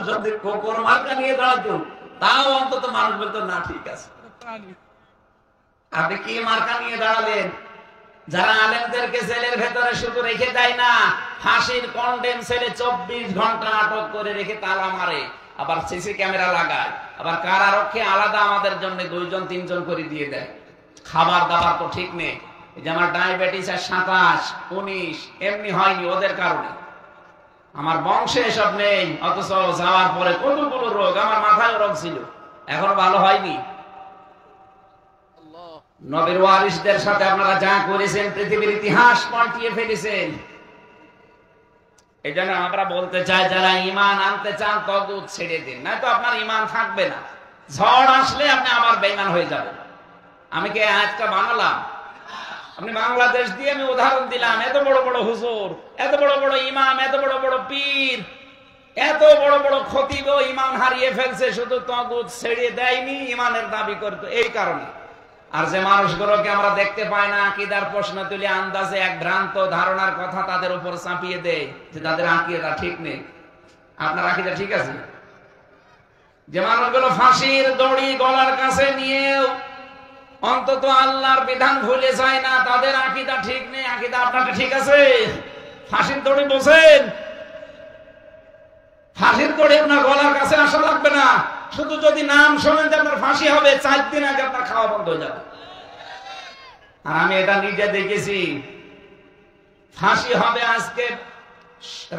যদি কুকুর মার্কা নিয়ে দাঁড়াতো, তাও অন্তত মানুষ বলতো না ঠিক আছে। আপনি কি মার্কা নিয়ে দাঁড়ালেন? যারা আলেমদেরকে জেলের ভেতরে শুধু রেখে দেয় না, ফাঁসির কন্ডেম সেলে 24 ঘন্টা আটক করে রেখে তালা মারে, আবার সিসি ক্যামেরা লাগায়, আবার কারারক্ষী আলাদা আমাদের জন্য 2-3 করে দিয়ে দেয়। খাবার দাবার তো ঠিক নেই। এই যে আমার ডায়াবেটিস আর 27, 19 এমনি হয়নি ওদের কারণে। আমার বংশে এসব নেই, অথচ যাওয়ার পরে কতগুলো রোগ, আমার মাথায় রোগ ছিল, এখনো ভালো হয়নি। নবীর ওয়ারিসদের সাথে আপনারা যা করেছেন, পৃথিবীর ইতিহাস পাল্টিয়ে ফেলেছেন। এই জন্য আমরা বলতে চাই, যারা ঈমান আনতে চান তাগুত ছেড়ে দিন, নয়তো আপনার ঈমান থাকবে না। ঝড় আসলে আপনি আবার বেঈমান হয়ে যাবেন। আমি কি আয়াতটা বানালাম? আপনি বাংলাদেশ দিয়ে আমি উদাহরণ দিলাম। এত বড় বড় হুজুর, এত বড় বড় ইমাম, এত বড় বড় পীর, এত বড় বড় খতিব ঈমান হারিয়ে ফেলছে, শুধু তাগুত ছেড়ে দেয়নি, ঈমানের দাবি করতো এই কারণে। আর যে মানুষগুলোকে আমরা দেখতে পাই না, আকীদার প্রশ্ন তুলে আন্দাজে এক ভ্রান্ত ধারণার কথা তাদের উপর চাপিয়ে দেয় যে তাদের আকীদা ঠিক নেই। আপনার আকীদা ঠিক আছে? যে মানুষগুলো ফাঁসির দড়ি গলার কাছে নিয়েও অন্তত আল্লাহর বিধান ভুলে যায় না, তাদের আকীদা ঠিক নেই। আকীদা আপনাকে ঠিক আছে? ফাঁসির দড়ি বোঝেন? ফাঁসির দড়ি আপনার গলার কাছে আসা লাগবে না, শুধু যদি নাম শোনেন যে আপনার ফাঁসি হবে, 4 দিন আগে আপনার খাওয়া বন্ধ হয়ে যাবে। আর আমি এটা নিজে দেখেছি। ফাঁসি হবে আজকে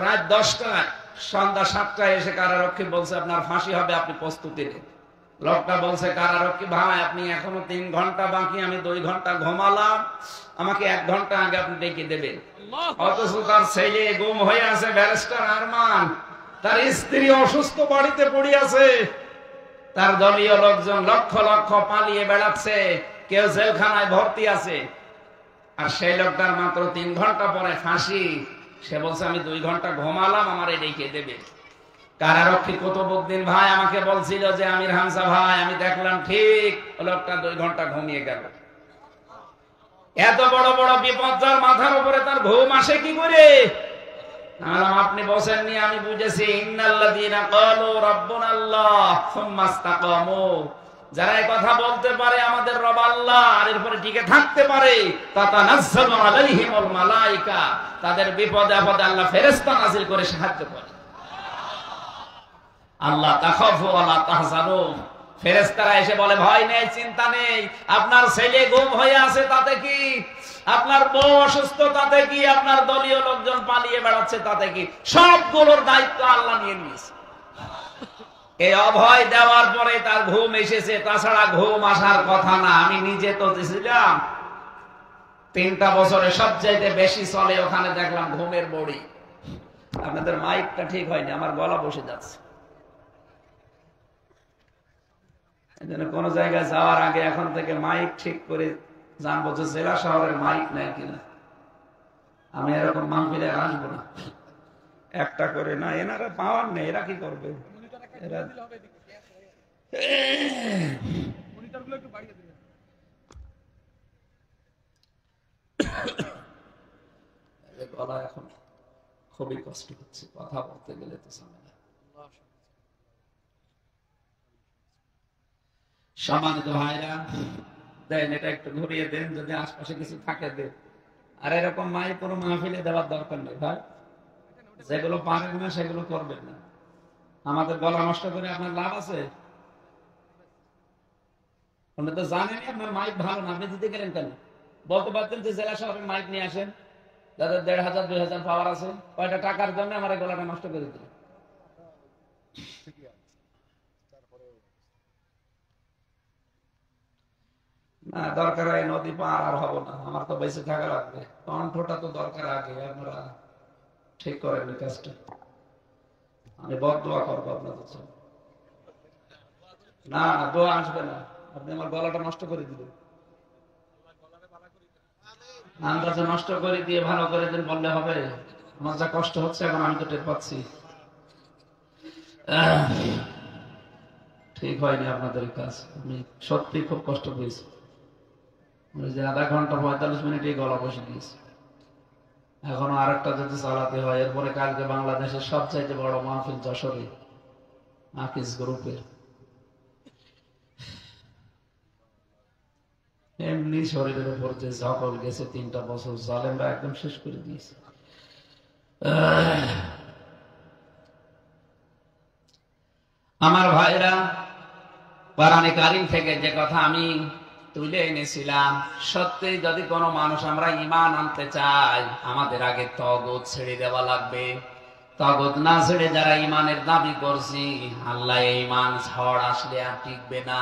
রাত 10টায়, সন্ধ্যা 7টায় এসে কারারক্ষী বলছে আপনার ফাঁসি হবে, আপনি প্রস্তুতি নেন। লোকটা বলছে, কারারক্ষী ভাই আপনি এখনো 3 ঘন্টা বাকি, আমি 2 ঘন্টা ঘুমালাম, আমাকে 1 ঘন্টা আগে আপনি ডেকে দেবেন। অথচ তার ছেলে গুম হয়ে আছে, ব্যারিস্টার আরমান, তার স্ত্রী অসুস্থ বাড়িতে পড়ে আছে, তার দলীয় লোকজন লক্ষ লক্ষ পালিয়ে বেড়াচ্ছে, কেউ জেলখানায় ভর্তি আছে, আর সেই লোকটার মাত্র 3 ঘন্টা পরে ফাঁসি। সে বলছে আমি 2 ঘন্টা ঘুমালাম, আমারে ডেকে দেবে। কারারক্ষী কুতুবউদ্দিন ভাই আমাকে বলছিল যে আমির হামজা ভাই, আমি দেখলাম ঠিক লোকটা 2 ঘন্টা ঘুমিয়ে গেল। এত বড় বড় বিপদ যার মাথার উপরে, তার ঘুম আসে কি করে? আপনি বসেননি, আমি বুঝেছি। ইন্নাল্লাযীনা ক্বালু রাব্বুনাল্লাহ সুম্মা ইসতাকামু, যারা এই কথা বলতে পারে আমাদের রব আল্লাহ, আর এরপরে টিকে থাকতে পারে, তাতানাজ্জালু আলাইহিমুল মালায়েকা, তাদের বিপদে আপদে আল্লাহ ফেরেশতা নাযিল করে সাহায্য করে। আল্লাহ তাখাফু ওয়ালা তাহজানু, ফেরেশতারা এসে বলে ভয় নেই, চিন্তা নেই, আপনার ছেলে গুম হয়ে আছে তাতে কি, আপনার বউ অসুস্থ তাতে কি, আপনার দলীয় লোকজন পালিয়ে বেড়াচ্ছে তাতে কি, সবগুলোর দায়িত্ব আল্লাহ নিয়ে নিয়েছে। এই অভয় দেওয়ার পরে তার ঘুম এসেছে, তাছাড়া ঘুম আসার কথা না। আমি নিজে তো ছিলাম 3টা বছরে সবচাইতে বেশি চলে, ওখানে দেখলাম ঘুমের বড়ি। আপনাদের মাইকটা ঠিক হয়নি, আমার গলা বসে যাচ্ছে। এজন্য কোন জায়গায় যাওয়ার আগে এখন থেকে মাইক ঠিক করে জানবো যে জেলা শহরের মাইক নেই কিনা। আমি এরকম মাহফিলে আসবো না, একটা করে না। এনারা পাওয়ার নেই, এরা কি করবে? এরা গলা এখন খুবই কষ্ট হচ্ছে, কথা বলতে গেলে তো ঝামেলা। সম্মানিত ভাইরা, দেন এটা একটু ঘুরিয়ে দেন, যদি আশপাশে কিছু থাকে দেন। আর এরকম মাইক কোনো মাহফিলে দেওয়ার দরকার নেই ভাই। যেগুলো পারেন না সেগুলো করবেন না। আমাদের গলা নষ্ট করে আপনার লাভ আছে? আপনি তো জানেনই আপনার মাইক ভালো না, আপনি দিতে গেলেন কেন? বলতে পারতেন যে জেলা শহরের মাইক নিয়ে আসেন, যাদের 1500 2000 পাওয়ার আছে, কয়টা টাকার জন্য আমার এই গলাটা নষ্ট করে দিল। না, দরকার হয় নদী পার আর হবো না, আমার তো বেঁচে থাকা লাগবে। কণ্ঠটা তো দরকার আগে, আপনারা ঠিক করেন এই কাজটা। আমি বদদোয়া করবো আপনাদের জন্য। না না, দোয়া আসবে না, আপনি আমার গলাটা নষ্ট করে দিলেন। আন্দাজে নষ্ট করে দিয়ে ভালো করে দিন বললে হবে? আমার যা কষ্ট হচ্ছে এখন আমি তো টের পাচ্ছি। ঠিক হয়নি আপনাদের কাজ, আমি সত্যি খুব কষ্ট পেয়েছি। যে আধা ঘন্টা 45 মিনিট এই গলা বসে দিয়েছে। এখনো আরেকটা যদি চালাতে হয়, এরপরে কালকে বাংলাদেশের সবচাইতে বড় মাহফিল যশোরে আকিজ গ্রুপের। এমনি শরীরের উপর যে ঝকল গেছে 3টা বছর, জালেমরা একদম শেষ করে দিয়েছে। আমার ভাইরা, কোরআনে কারীম থেকে যে কথা আমি তুলে এনেছিলাম, সত্যি যদি কোনো মানুষ আমরা ঈমান আনতে চাই, আমাদের আগে তাগুত ছেড়ে দেওয়া লাগবে। তাগুত না ছেড়ে যারা ঈমানের দাবি করছি, আল্লাহ এই ঈমান ঝড় আসলে আর টিকবে না।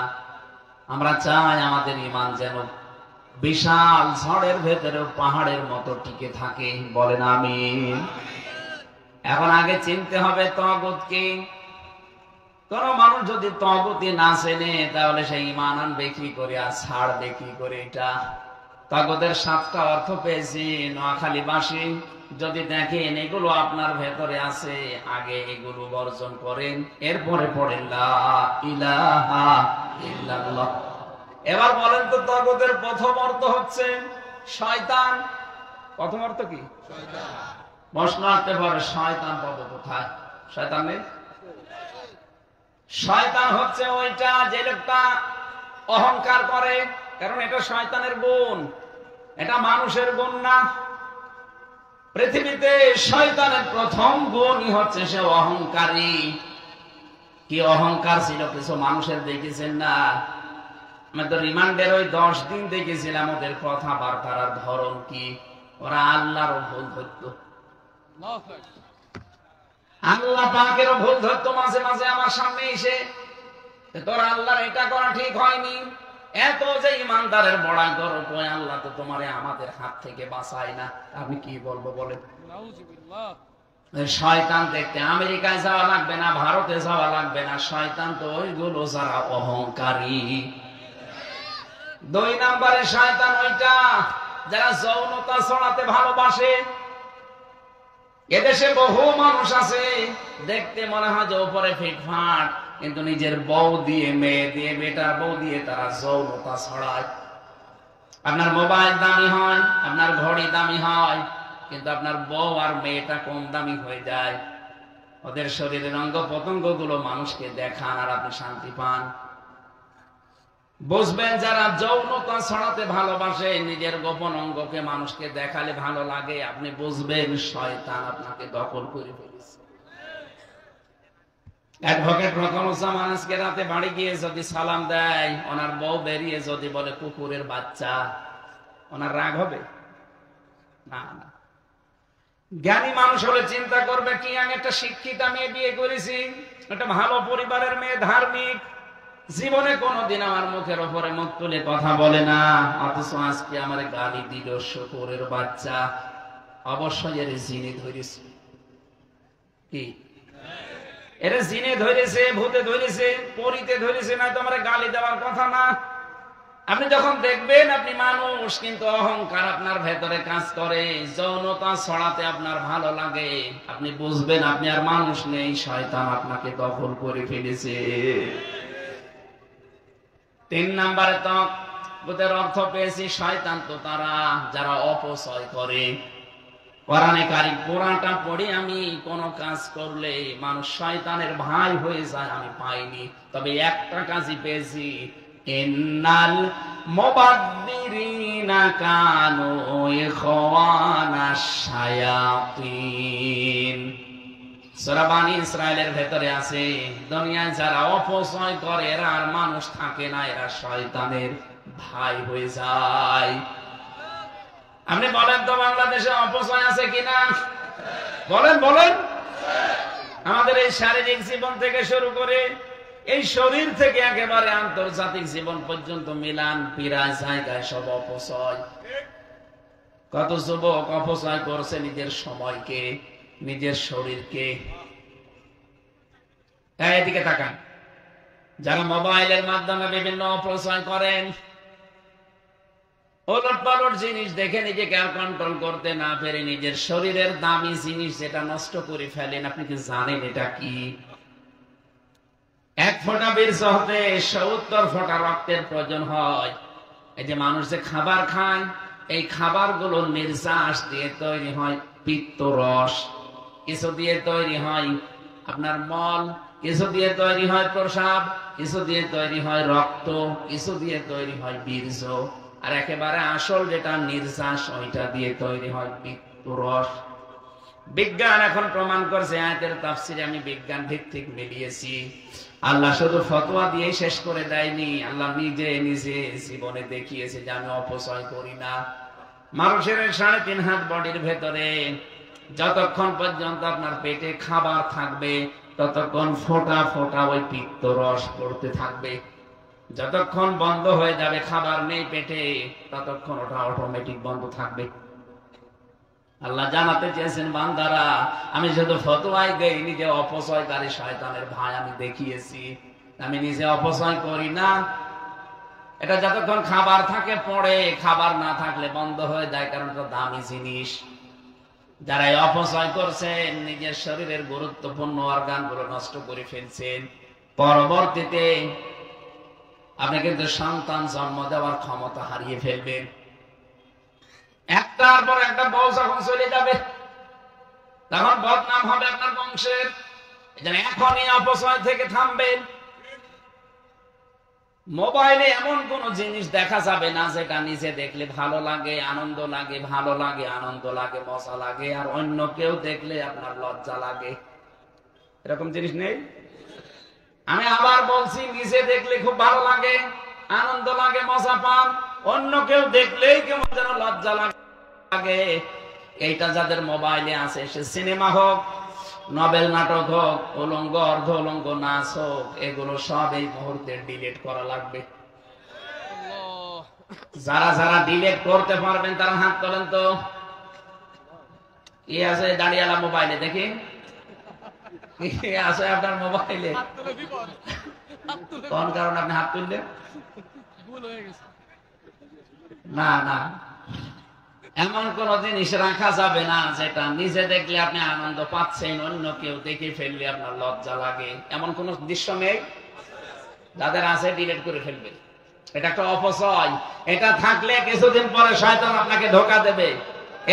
আমরা চাই আমাদের ঈমান যেন বিশাল ঝড়ের ভেতরেও পাহাড়ের মতো টিকে থাকে। বলেন আমিন। এখন আগে চিনতে হবে তাগুত কি। কোন মানুষ যদি তাগুতি না চেনে, তাহলে সেই ঈমান আনবে কি করে আর ছাড়বে কি করে? এটা তাগুতের 7টা অর্থ পেয়েছি নোয়াখালীবাসী। যদি দেখেন এগুলো আপনার ভেতরে আছে, আগে এগুলো বর্জন করেন, এরপরে পড়েন লা ইলাহা ইল্লাল্লাহ। এবার বলেন তো, তাগুতের প্রথম অর্থ হচ্ছে শয়তান। প্রথম অর্থ কি? শয়তান। প্রশ্ন আসতে পারে, শয়তান পাবো কোথায়? শয়তান নেই। শয়তান হচ্ছে ওইটা যে লোকটা অহংকার করে, কারণ এটা শয়তানের গুণ, এটা মানুষের গুণ না। পৃথিবীতে শয়তানের প্রথম গুণই হচ্ছে সে অহংকারী। কি অহংকার ছিল কিছু মানুষের, দেখেছেন না? আমি তো রিমান্ডের ওই 10 দিন দেখেছিলাম ওদের কথাবার্তার ধরন কি। ওরা আল্লাহরও ভুল ধরত, আল্লাহ পাকেরও ভুল ধরতো মাঝে মাঝে আমার সামনে এসে, তোর আল্লাহর এটা করা ঠিক হয়নি। এত যে ইমানদারের বড়াই করো, আল্লাহ তো তোমারে আমাদের হাত থেকে বাঁচায় না। আমি কি বলবো বলেন? শয়তান দেখতে আমেরিকায় যাওয়া লাগবে না, ভারতে যাওয়া লাগবে না। শয়তান তো ওইগুলো যারা অহংকারী। 2 নম্বরে শয়তান ওইটা যারা যৌনতা ছড়াতে ভালোবাসে। এদেশে বহু মানুষ আছে, দেখতে মনে হয় যে উপরে ফিটফাট, কিন্তু নিজের বউ দিয়ে, মেয়ে দিয়ে, বেটার বউ দিয়ে তারা যৌনতা ছড়ায়। আপনার মোবাইল দামি হয়, আপনার ঘড়ি দামি হয়, কিন্তু আপনার বউ আর মেয়েটা কম দামি হয়ে যায়। ওদের শরীরের অঙ্গ প্রত্যঙ্গ গুলো মানুষকে দেখান আর আপনি শান্তি পান। বুঝবেন যারা যৌনতা ছড়াতে ভালোবাসে, নিজের গোপন অঙ্গকে মানুষকে দেখালে ভালো লাগে, আপনি বুঝবেন শয়তান আপনাকে দখল করে ফেলেছে। অ্যাডভোকেট রকমুজ্জামান আজকে রাতে বাড়ি গিয়ে যদি সালাম দেয়, ওনার বউ বেরিয়ে যদি বলে কুকুরের বাচ্চা, ওনার রাগ হবে? না না। জ্ঞানী মানুষ হলে চিন্তা করবে কি আমি একটা শিক্ষিতা মেয়ে বিয়ে করেছি, একটা ভালো পরিবারের মেয়ে, ধার্মিক, জীবনে কোনোদিন আমার মুখের ওপরে মুখ তুলে কথা বলে না, অথচ আজকে আমার গালি দিল শুকুরের বাচ্চা। অবশ্যই এর জিনে ধরেছে। কি এর জিনে ধরেছে, ভূতে ধরেছে, পরিতে ধরেছে, না তোমার গালি দেওয়ার কথা না। আপনি যখন দেখবেন আপনি মানুষ কিন্তু অহংকার আপনার ভেতরে কাজ করে, যৌনতা ছড়াতে আপনার ভালো লাগে, আপনি বুঝবেন আপনি আর মানুষ নেই, শয়তান আপনাকে দখল করে ফেলেছে। 3 নম্বরে তকদের অর্থ পেয়েছি, শয়তান তো তারা যারা অপচয় করে। কোরআনে কারিম পুরাটা পড়ে আমি কোন কাজ করলে মানুষ শয়তানের ভাই হয়ে যায় আমি পাইনি, তবে একটা কাজই পেয়েছি, ইন্নাল মুবাদদিরিনা কানু ইখওয়ানাশ শায়াতিন। সূরা বানী ইসরাইলের ভেতরে আছে, দুনিয়ায় যারা অপচয় করে এরা আর মানুষ থাকে না, এরা শয়তানের ভাই হয়ে যায়। আপনি বলেন তো বাংলাদেশে অপচয় আছে কিনা? বলেন বলেন। আমাদের এই শারীরিক জীবন থেকে শুরু করে এই শরীর থেকে একেবারে আন্তর্জাতিক জীবন পর্যন্ত মিলান প্রায় জায়গায় সব অপচয়। কত যুবক অপচয় করছে নিজের সময়কে, নিজের শরীরকে। এদিকে তাকান, যারা মোবাইলের মাধ্যমে বিভিন্ন অপচয় করেন, ওলট পালট জিনিস দেখে নিজেকে আর কন্ট্রোল করতে না পেরে নিজের শরীরের দামি জিনিস যেটা নষ্ট করে ফেলেন, আপনি কি জানেন এটা কি? 1 ফোঁটা বীর্য হতে 70 ফোঁটা রক্তের প্রয়োজন হয়। এই যে মানুষ যে খাবার খায়, এই খাবারগুলো নির্যাস দিয়ে তৈরি হয় পিত্তরস, কিছু দিয়ে তৈরি হয় আপনার মল, কিছু দিয়ে তৈরি হয় প্রসাব, কিছু দিয়ে তৈরি হয় রক্ত, কিছু দিয়ে তৈরি হয় বীর্য, আর একেবারে আসল যেটা নির্যাস ওইটা দিয়ে তৈরি হয় পিত্তরস। বিজ্ঞান এখন প্রমাণ করছে, আয়াতের তাফসিরে আমি বিজ্ঞান ভিত্তিক মিলিয়েছি। আল্লাহ শুধু ফতোয়া দিয়ে শেষ করে দেয়নি, আল্লাহ নিজে নিজে জীবনে দেখিয়েছে যে আমি অপচয় করি না। মানুষের 3.5 হাত বডির ভেতরে যতক্ষণ পর্যন্ত আপনার পেটে খাবার থাকবে ততক্ষণ ফোঁটা ফোঁটা ওই পিত্তরস পড়তে থাকবে। যতক্ষণ বন্ধ হয়ে যাবে, খাবার নেই পেটে, ততক্ষণ ওটা অটোমেটিক বন্ধ থাকবে। আল্লাহ জানাতে চেয়েছেন, বান্দারা আমি শুধু ফতোয়াই দেই, নিজে অপচয়কারী শয়তানের ভাই আমি দেখিয়েছি, আমি নিজে অপচয় করি না। এটা যতক্ষণ খাবার থাকে পড়ে, খাবার না থাকলে বন্ধ হয়ে যায়, কারণ এটা দামি জিনিস। যারা অপচয় করছেন, নিজের শরীরের গুরুত্বপূর্ণ অর্গানগুলো নষ্ট করে ফেলছেন, পরবর্তীতে আপনি কিন্তু সন্তান জন্ম দেওয়ার ক্ষমতা হারিয়ে ফেলবেন। একটার পর একটা বউ যখন চলে যাবে তখন বদনাম হবে আপনার বংশের। এখনই অপচয় থেকে থামবেন। মোবাইলে এমন কোন জিনিস দেখা যাবে না যেটা নিজে দেখলে ভালো লাগে, আনন্দ লাগে, ভালো লাগে, আনন্দ লাগে, মজা লাগে, আর অন্য কেউ দেখলে আপনার লজ্জা লাগে। এরকম জিনিস নেই। আমি আবার বলছি, নিজে দেখলে খুব ভালো লাগে, আনন্দ লাগে, মজা পান, অন্য কেউ দেখলেই কেমন যেন লজ্জা লাগে। এইটা যাদের মোবাইলে আছে, সে সিনেমা হোক, নভেল নাটক হোক, উলঙ্গ অর্ধ উলঙ্গ নাচ হোক, এগুলো সব এই মুহূর্তে ডিলিট করা লাগবে। যারা যারা ডিলিট করতে পারবেন তারা হাত তোলেন তো। কি আছে দাঁড়িয়ালা মোবাইলে? দেখি কি আছে আপনার মোবাইলে। কোন কারণে আপনি হাত তুললেন? না না, এমন কোন জিনিস রাখা যাবে না যেটা নিজে দেখলে আপনি আনন্দ পাচ্ছেন, অন্য কেউ দেখে ফেললে আপনার লজ্জা লাগে। এমন কোন দৃশ্য নেই। যাদের আছে ডিলিট করে ফেলবে। এটা একটা অপচয়। এটা থাকলে কিছুদিন পরে শয়তান আপনাকে ধোঁকা দেবে,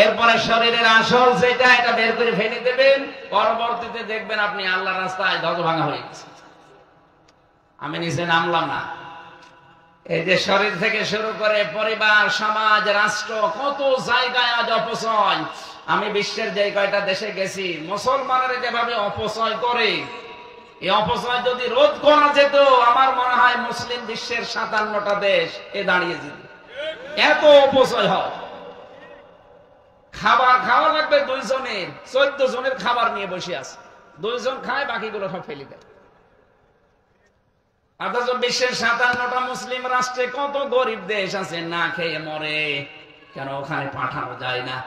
এরপরে শরীরের আসল যেটা এটা বের করে ফেলে দেবেন, পরবর্তীতে দেখবেন আপনি আল্লাহর রাস্তায় ধ্বজভাঙা হয়ে গেছে। আমি নিচে নামলাম না। এই যে শরীর থেকে শুরু করে পরিবার, সমাজ, রাষ্ট্র, কত জায়গায় আজ অপচয়। আমি বিশ্বের যে কয়টা দেশে গেছি, মুসলমানেরা যেভাবে অপচয় করে, এই অপচয় যদি রোধ করা যেত, আমার মনে হয় মুসলিম বিশ্বের 57টা দেশ এ দাঁড়িয়ে যেত। এত অপচয় হয়। খাবার খাওয়া লাগবে 2 জনের, 14 জনের খাবার নিয়ে বসে আছে, 2 জন খায়, বাকিগুলো সব ফেলে দেয়। অথচ বিশ্বের 57টা মুসলিম রাষ্ট্রে কত গরিব দেশ আছে না খেয়ে মরে, কেন ওখানে পাঠানো যায় না?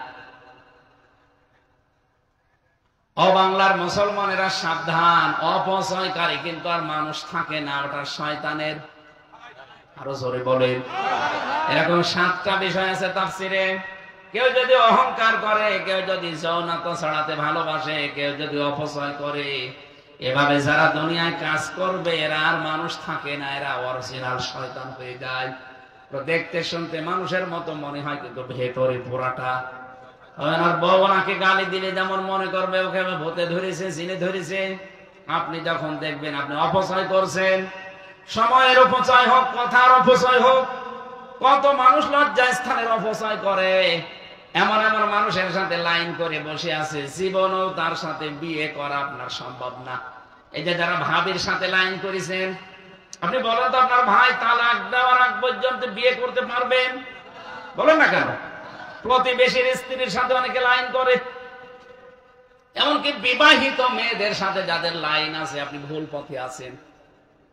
ও বাংলার মুসলমানেরা সাবধান, অপচয়কারী কিন্তু আর মানুষ থাকে না, ওটা শয়তানের। আরো জোরে বলেন। এরকম 7টা বিষয় আছে তাফসিরে। কেউ যদি অহংকার করে, কেউ যদি যৌনতা ছড়াতে ভালোবাসে, কেউ যদি অপচয় করে, এভাবে যারা দুনিয়ায় কাজ করবে এরা আর মানুষ থাকে না, এরা অরিজিনাল শয়তান হয়ে যায়। দেখতে শুনতে মানুষের মতো মনে হয়, কিন্তু ভেতরে পোড়াটা। আর বউ ওনাকে গালি দিলে যেমন মনে করবে ওকে ভূতে ধরেছে, জিনে ধরেছে, আপনি যখন দেখবেন আপনি অপচয় করছেন, সময়ের অপচয় হোক, কথার অপচয় হোক, কত মানুষ লজ্জায় স্থানের অপচয় করে। এমন এমন মানুষের সাথে লাইন করে বসে আছে, জীবনও তার সাথে বিয়ে করা আপনার সম্ভব না। এই যে যারা ভাবির সাথে লাইন করেছেন, আপনি বলেন তো আপনার ভাই তালাক দেওয়ার আগ পর্যন্ত বিয়ে করতে পারবেন? বলেন না কেন? প্রতিবেশীর স্ত্রীর সাথে অনেকে লাইন করে, এমনকি বিবাহিত মেয়েদের সাথে যাদের লাইন আছে, আপনি ভুল পথে আছেন।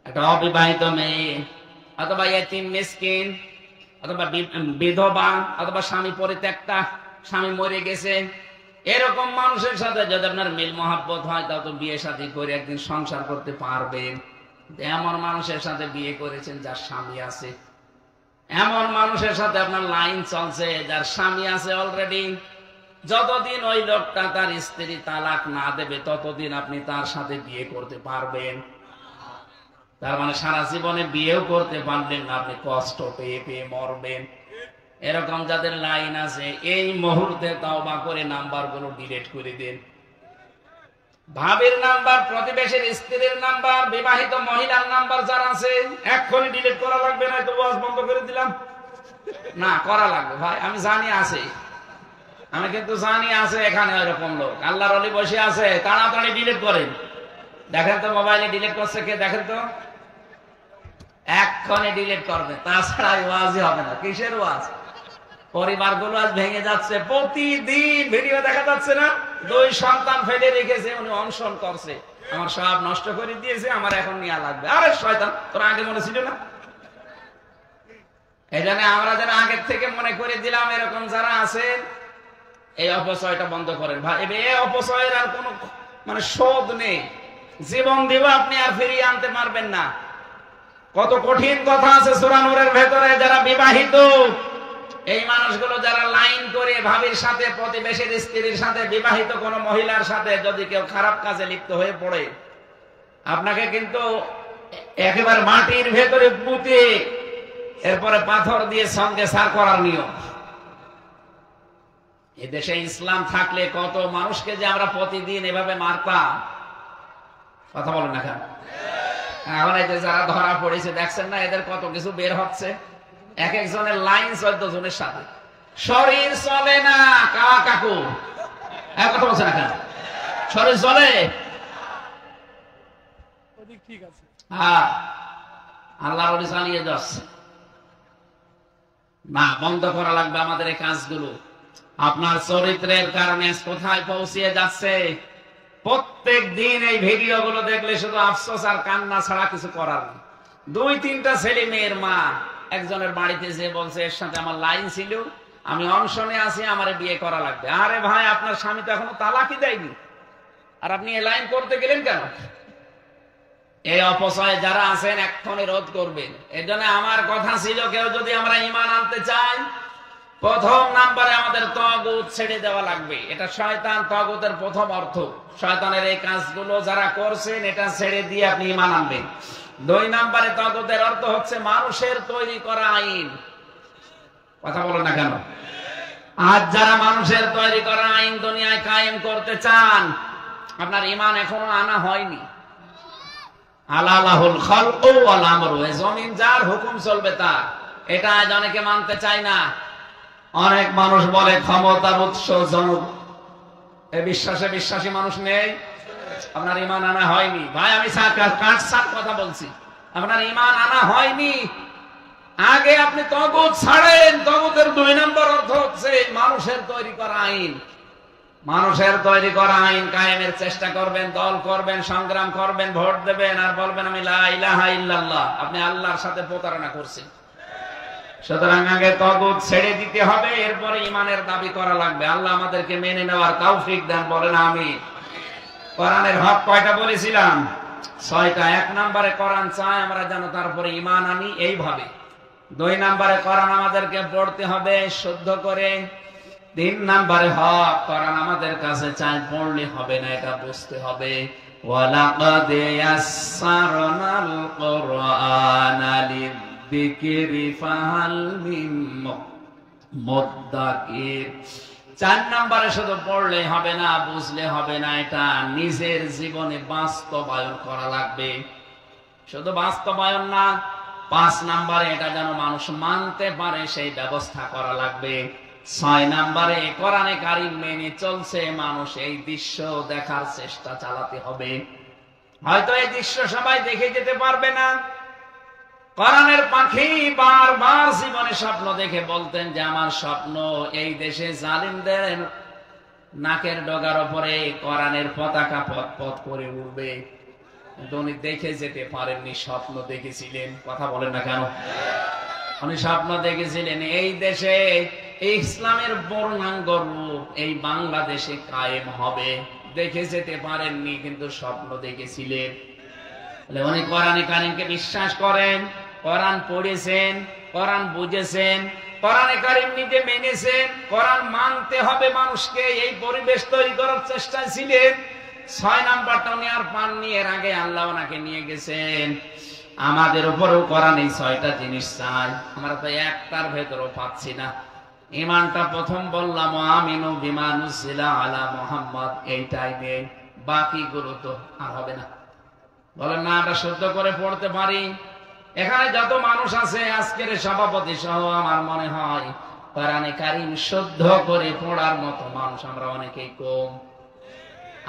একটা অবিবাহিত মেয়ে অথবা এতিম মিসকিন অথবা বিধবা অথবা স্বামী পরিত্যক্তা, স্বামী মরে গেছে, এরকম মানুষের সাথে যদি আপনার মিল মহাব্বত হয়, তাও তো বিয়ে শাদী করে একদিন সংসার করতে পারবেন। এমন মানুষের সাথে বিয়ে করেছেন যার স্বামী আছে, এমন মানুষের সাথে আপনার লাইন চলছে যার স্বামী আছে অলরেডি। যতদিন ওই লোকটা তার স্ত্রী তালাক না দেবে, ততদিন আপনি তার সাথে বিয়ে করতে পারবেন। তার মানে সারা জীবনে বিয়েও করতে পারবেন না, আপনি কষ্ট পেয়ে পেয়ে মরবেন। এরকম যাদের লাইন আছে, এই মুহূর্তে তওবা করে নাম্বারগুলো ডিলিট করে দেন। ভাবির নাম্বার, প্রতিবেশীর স্ত্রীর নাম্বার, বিবাহিত মহিলার নাম্বার যারা আছে, এক্ষুনি ডিলিট করা লাগবে, না তো ওয়াজ বন্ধ করে দিলাম। না, করা লাগবে ভাই, আমি জানি আছে, আমি কিন্তু জানি আছে এখানে এরকম লোক, আল্লাহর ওলি বসে আছে, তাড়াতাড়ি ডিলিট করেন। দেখেন তো মোবাইলে ডিলিট করছে কে, দেখেন তো, এক্ষুনি ডিলিট করবে, তাছাড়া ওয়াজই হবে না। কিসের ওয়াজ? পরিবারগুলো আজ ভেঙে যাচ্ছে, প্রতিদিন ভিডিও দেখা যাচ্ছে না, 2 সন্তান ফেলে রেখেছে, উনি অনশন করছে, আমার সব নষ্ট করে দিয়েছে, আমার এখন নেওয়া লাগবে। আরে শয়তান, তোর আগে মনে ছিল না? এই জন্য আমরা যারা আগের থেকে মনে করে দিলাম, এরকম যারা আছেন, এই অপচয়টা বন্ধ করেন ভাই। এই অপচয়ের আর কোনো মানে শোধ নেই, জীবন দিব আপনি আর ফিরিয়ে আনতে পারবেন না। কত কঠিন কথা আছে সূরা নূরের ভেতরে। যারা বিবাহিত, এই মানুষগুলো যারা লাইন করে ভাবির সাথে, প্রতিবেশীর স্ত্রীর সাথে, বিবাহিত কোন মহিলার সাথে যদি কেউ খারাপ কাজে লিপ্ত হয়ে পড়ে, আপনাকে কিন্তু একেবারে মাটির ভেতরে পুঁতে এরপরে পাথর দিয়ে সঙ্গে সার করার নিয়ম। এদেশে ইসলাম থাকলে কত মানুষকে যে আমরা প্রতিদিন এভাবে মারতাম, কথা বলেন না কেন? এখন এই যে যারা ধরা পড়েছে দেখছেন না, এদের কত কিছু বের হচ্ছে, এক একজনের লাইন 14 জনের সাথে। শরীর চলে না কাকা কাকু, কথা বলছে না কেন? শরীর চলে, হ্যাঁ, আল্লাহর ওলি চালিয়ে যাচ্ছে না। বন্ধ করা লাগবে আমাদের এই কাজগুলো। আপনার চরিত্রের কারণে কোথায় পৌঁছিয়ে যাচ্ছে। প্রত্যেক দিন এই ভিডিও গুলো দেখলে শুধু আফসোস আর কান্না ছাড়া কিছু করার নেই। 2-3টা ছেলে মেয়ের মা একজনের বাড়িতে যে বলছে, এর সাথে আমার লাইন ছিল, আমি অনশনে আছি, আমার বিয়ে করা লাগবে। আরে ভাই, আপনার স্বামী তো এখনো তালাকই দেয়নি, আর আপনি এই লাইন করতে গেলেন কেন? এই অপচয় যারা আছেন এক্ষুনি রোধ করবেন। এর জন্য আমার কথা ছিল, কেউ যদি আমরা ঈমান আনতে চাই, প্রথম নাম্বারে আমাদের তাগুত ছেড়ে দেওয়া লাগবে। এটা শয়তান, তাগুতের প্রথম অর্থ। শয়তানের এই কাজগুলো যারা করছেন, এটা ছেড়ে দিয়ে আপনি ঈমান আনবেন। 2 নাম্বারে তাগুতের অর্থ হচ্ছে মানুষের তৈরি করা আইন। কথা বলেন না কেন? আজ যারা মানুষের তৈরি করা আইন দুনিয়ায় কায়েম করতে চান, আপনার ঈমান এখনো আনা হয়নি। আলালাহুল খালকু ওয়াল আমরু, জমিন যার, হুকুম চলবে তার। এটা আজ অনেকে মানতে চায় না। অনেক মানুষ বলে ক্ষমতার উৎস জনক, এই বিশ্বাসে বিশ্বাসী মানুষ নেই। আপনার ঈমান আনা হয়নি ভাই, আমি কাট সাট কথা বলছি, আপনার ঈমান আনা হয়নি। আগে আপনি তগুত ছাড়েন। তগুতের 2 নম্বর অর্থ হচ্ছে মানুষের তৈরি করা আইন। মানুষের তৈরি করা আইন কায়েমের চেষ্টা করবেন, দল করবেন, সংগ্রাম করবেন, ভোট দেবেন, আর বলবেন আমি লা ইলাহা ইল্লাল্লাহ। আপনি আল্লাহর সাথে প্রতারণা করছেন। সুতরাং আগে তগুত ছেড়ে দিতে হবে, এরপরে ইমানের দাবি করা লাগবে। আল্লাহ আমাদেরকে মেনে নেওয়ার তৌফিক দেন, বলেন আমিন। কোরআনের হক কয়টা বলেছিলাম? 6টা। 1 নম্বরে কোরআন চায় আমরা যেন তারপরে ঈমান আনি এইভাবে। 2 নম্বরে কোরআন আমাদেরকে পড়তে হবে শুদ্ধ করে। 3 নম্বরে হক কোরআন আমাদের কাছে চায়, পড়লে হবে না, এটা বুঝতে হবে। ওয়ালাকাদ ইয়াসসারনাল কুরআনা লিযিকরি ফাহাল মিন মুদ্দাকির। 4 নম্বরে শুধু পড়লে হবে না, বুঝলে হবে না, এটা নিজের জীবনে বাস্তবায়ন করা লাগবে। শুধু বাস্তবায়ন না, 5 নম্বরে এটা যেন মানুষ মানতে পারে সেই ব্যবস্থা করা লাগবে। 6 নম্বরে কোরআনে কারীম মেনে চলছে মানুষ, এই দৃশ্য দেখার চেষ্টা চালাতে হবে। হয়তো এই দৃশ্য সবাই দেখে যেতে পারবে না। কোরআনের পাখি বারবার জীবনে স্বপ্ন দেখে বলতেন যে আমার স্বপ্ন এই দেশে জালিমদের নাকের ডগার উপরে কোরআনের পতাকা পথ পথ করে উঠবে। উনি দেখে যেতে পারেননি, স্বপ্ন দেখেছিলেন। কথা বলেন না কেন? উনি স্বপ্ন দেখেছিলেন এই দেশে ইসলামের পূর্ণাঙ্গ রূপ এই বাংলাদেশে কায়েম হবে। দেখে যেতে পারেননি, কিন্তু স্বপ্ন দেখেছিলেন। উনি কোরআনে কারীমকে বিশ্বাস করেন, কোরআন পড়েছেন, কোরআন বুঝেছেন, কোরআনে কারীম নিজে মেনেছেন। কোরআন মানতে হবে মানুষকে, এই পরিবেশ তৈরি করার চেষ্টায় ছিলেন। 6 নাম্বারটা উনি আর পাননি, এর আগে আল্লাহ ওনাকে নিয়ে গেছেন। আমাদের উপরেও কোরআন এই 6টা জিনিস চায়, আমরা তো একটার ভেতরও পাচ্ছি না। ঈমানটা প্রথম বললাম আমিনু বিমা নুজিলা আলা মুহাম্মদ, এইটাই নেই, বাকিগুলো তো আর হবে না। বলেন না আমরা শুদ্ধ করে পড়তে পারি? এখানে যত মানুষ আছে আজকের সভাপতি সহ আমার মনে হয় কোরআনে কারীম শুদ্ধ করে পড়ার মতো মানুষ আমরা অনেকেই কম।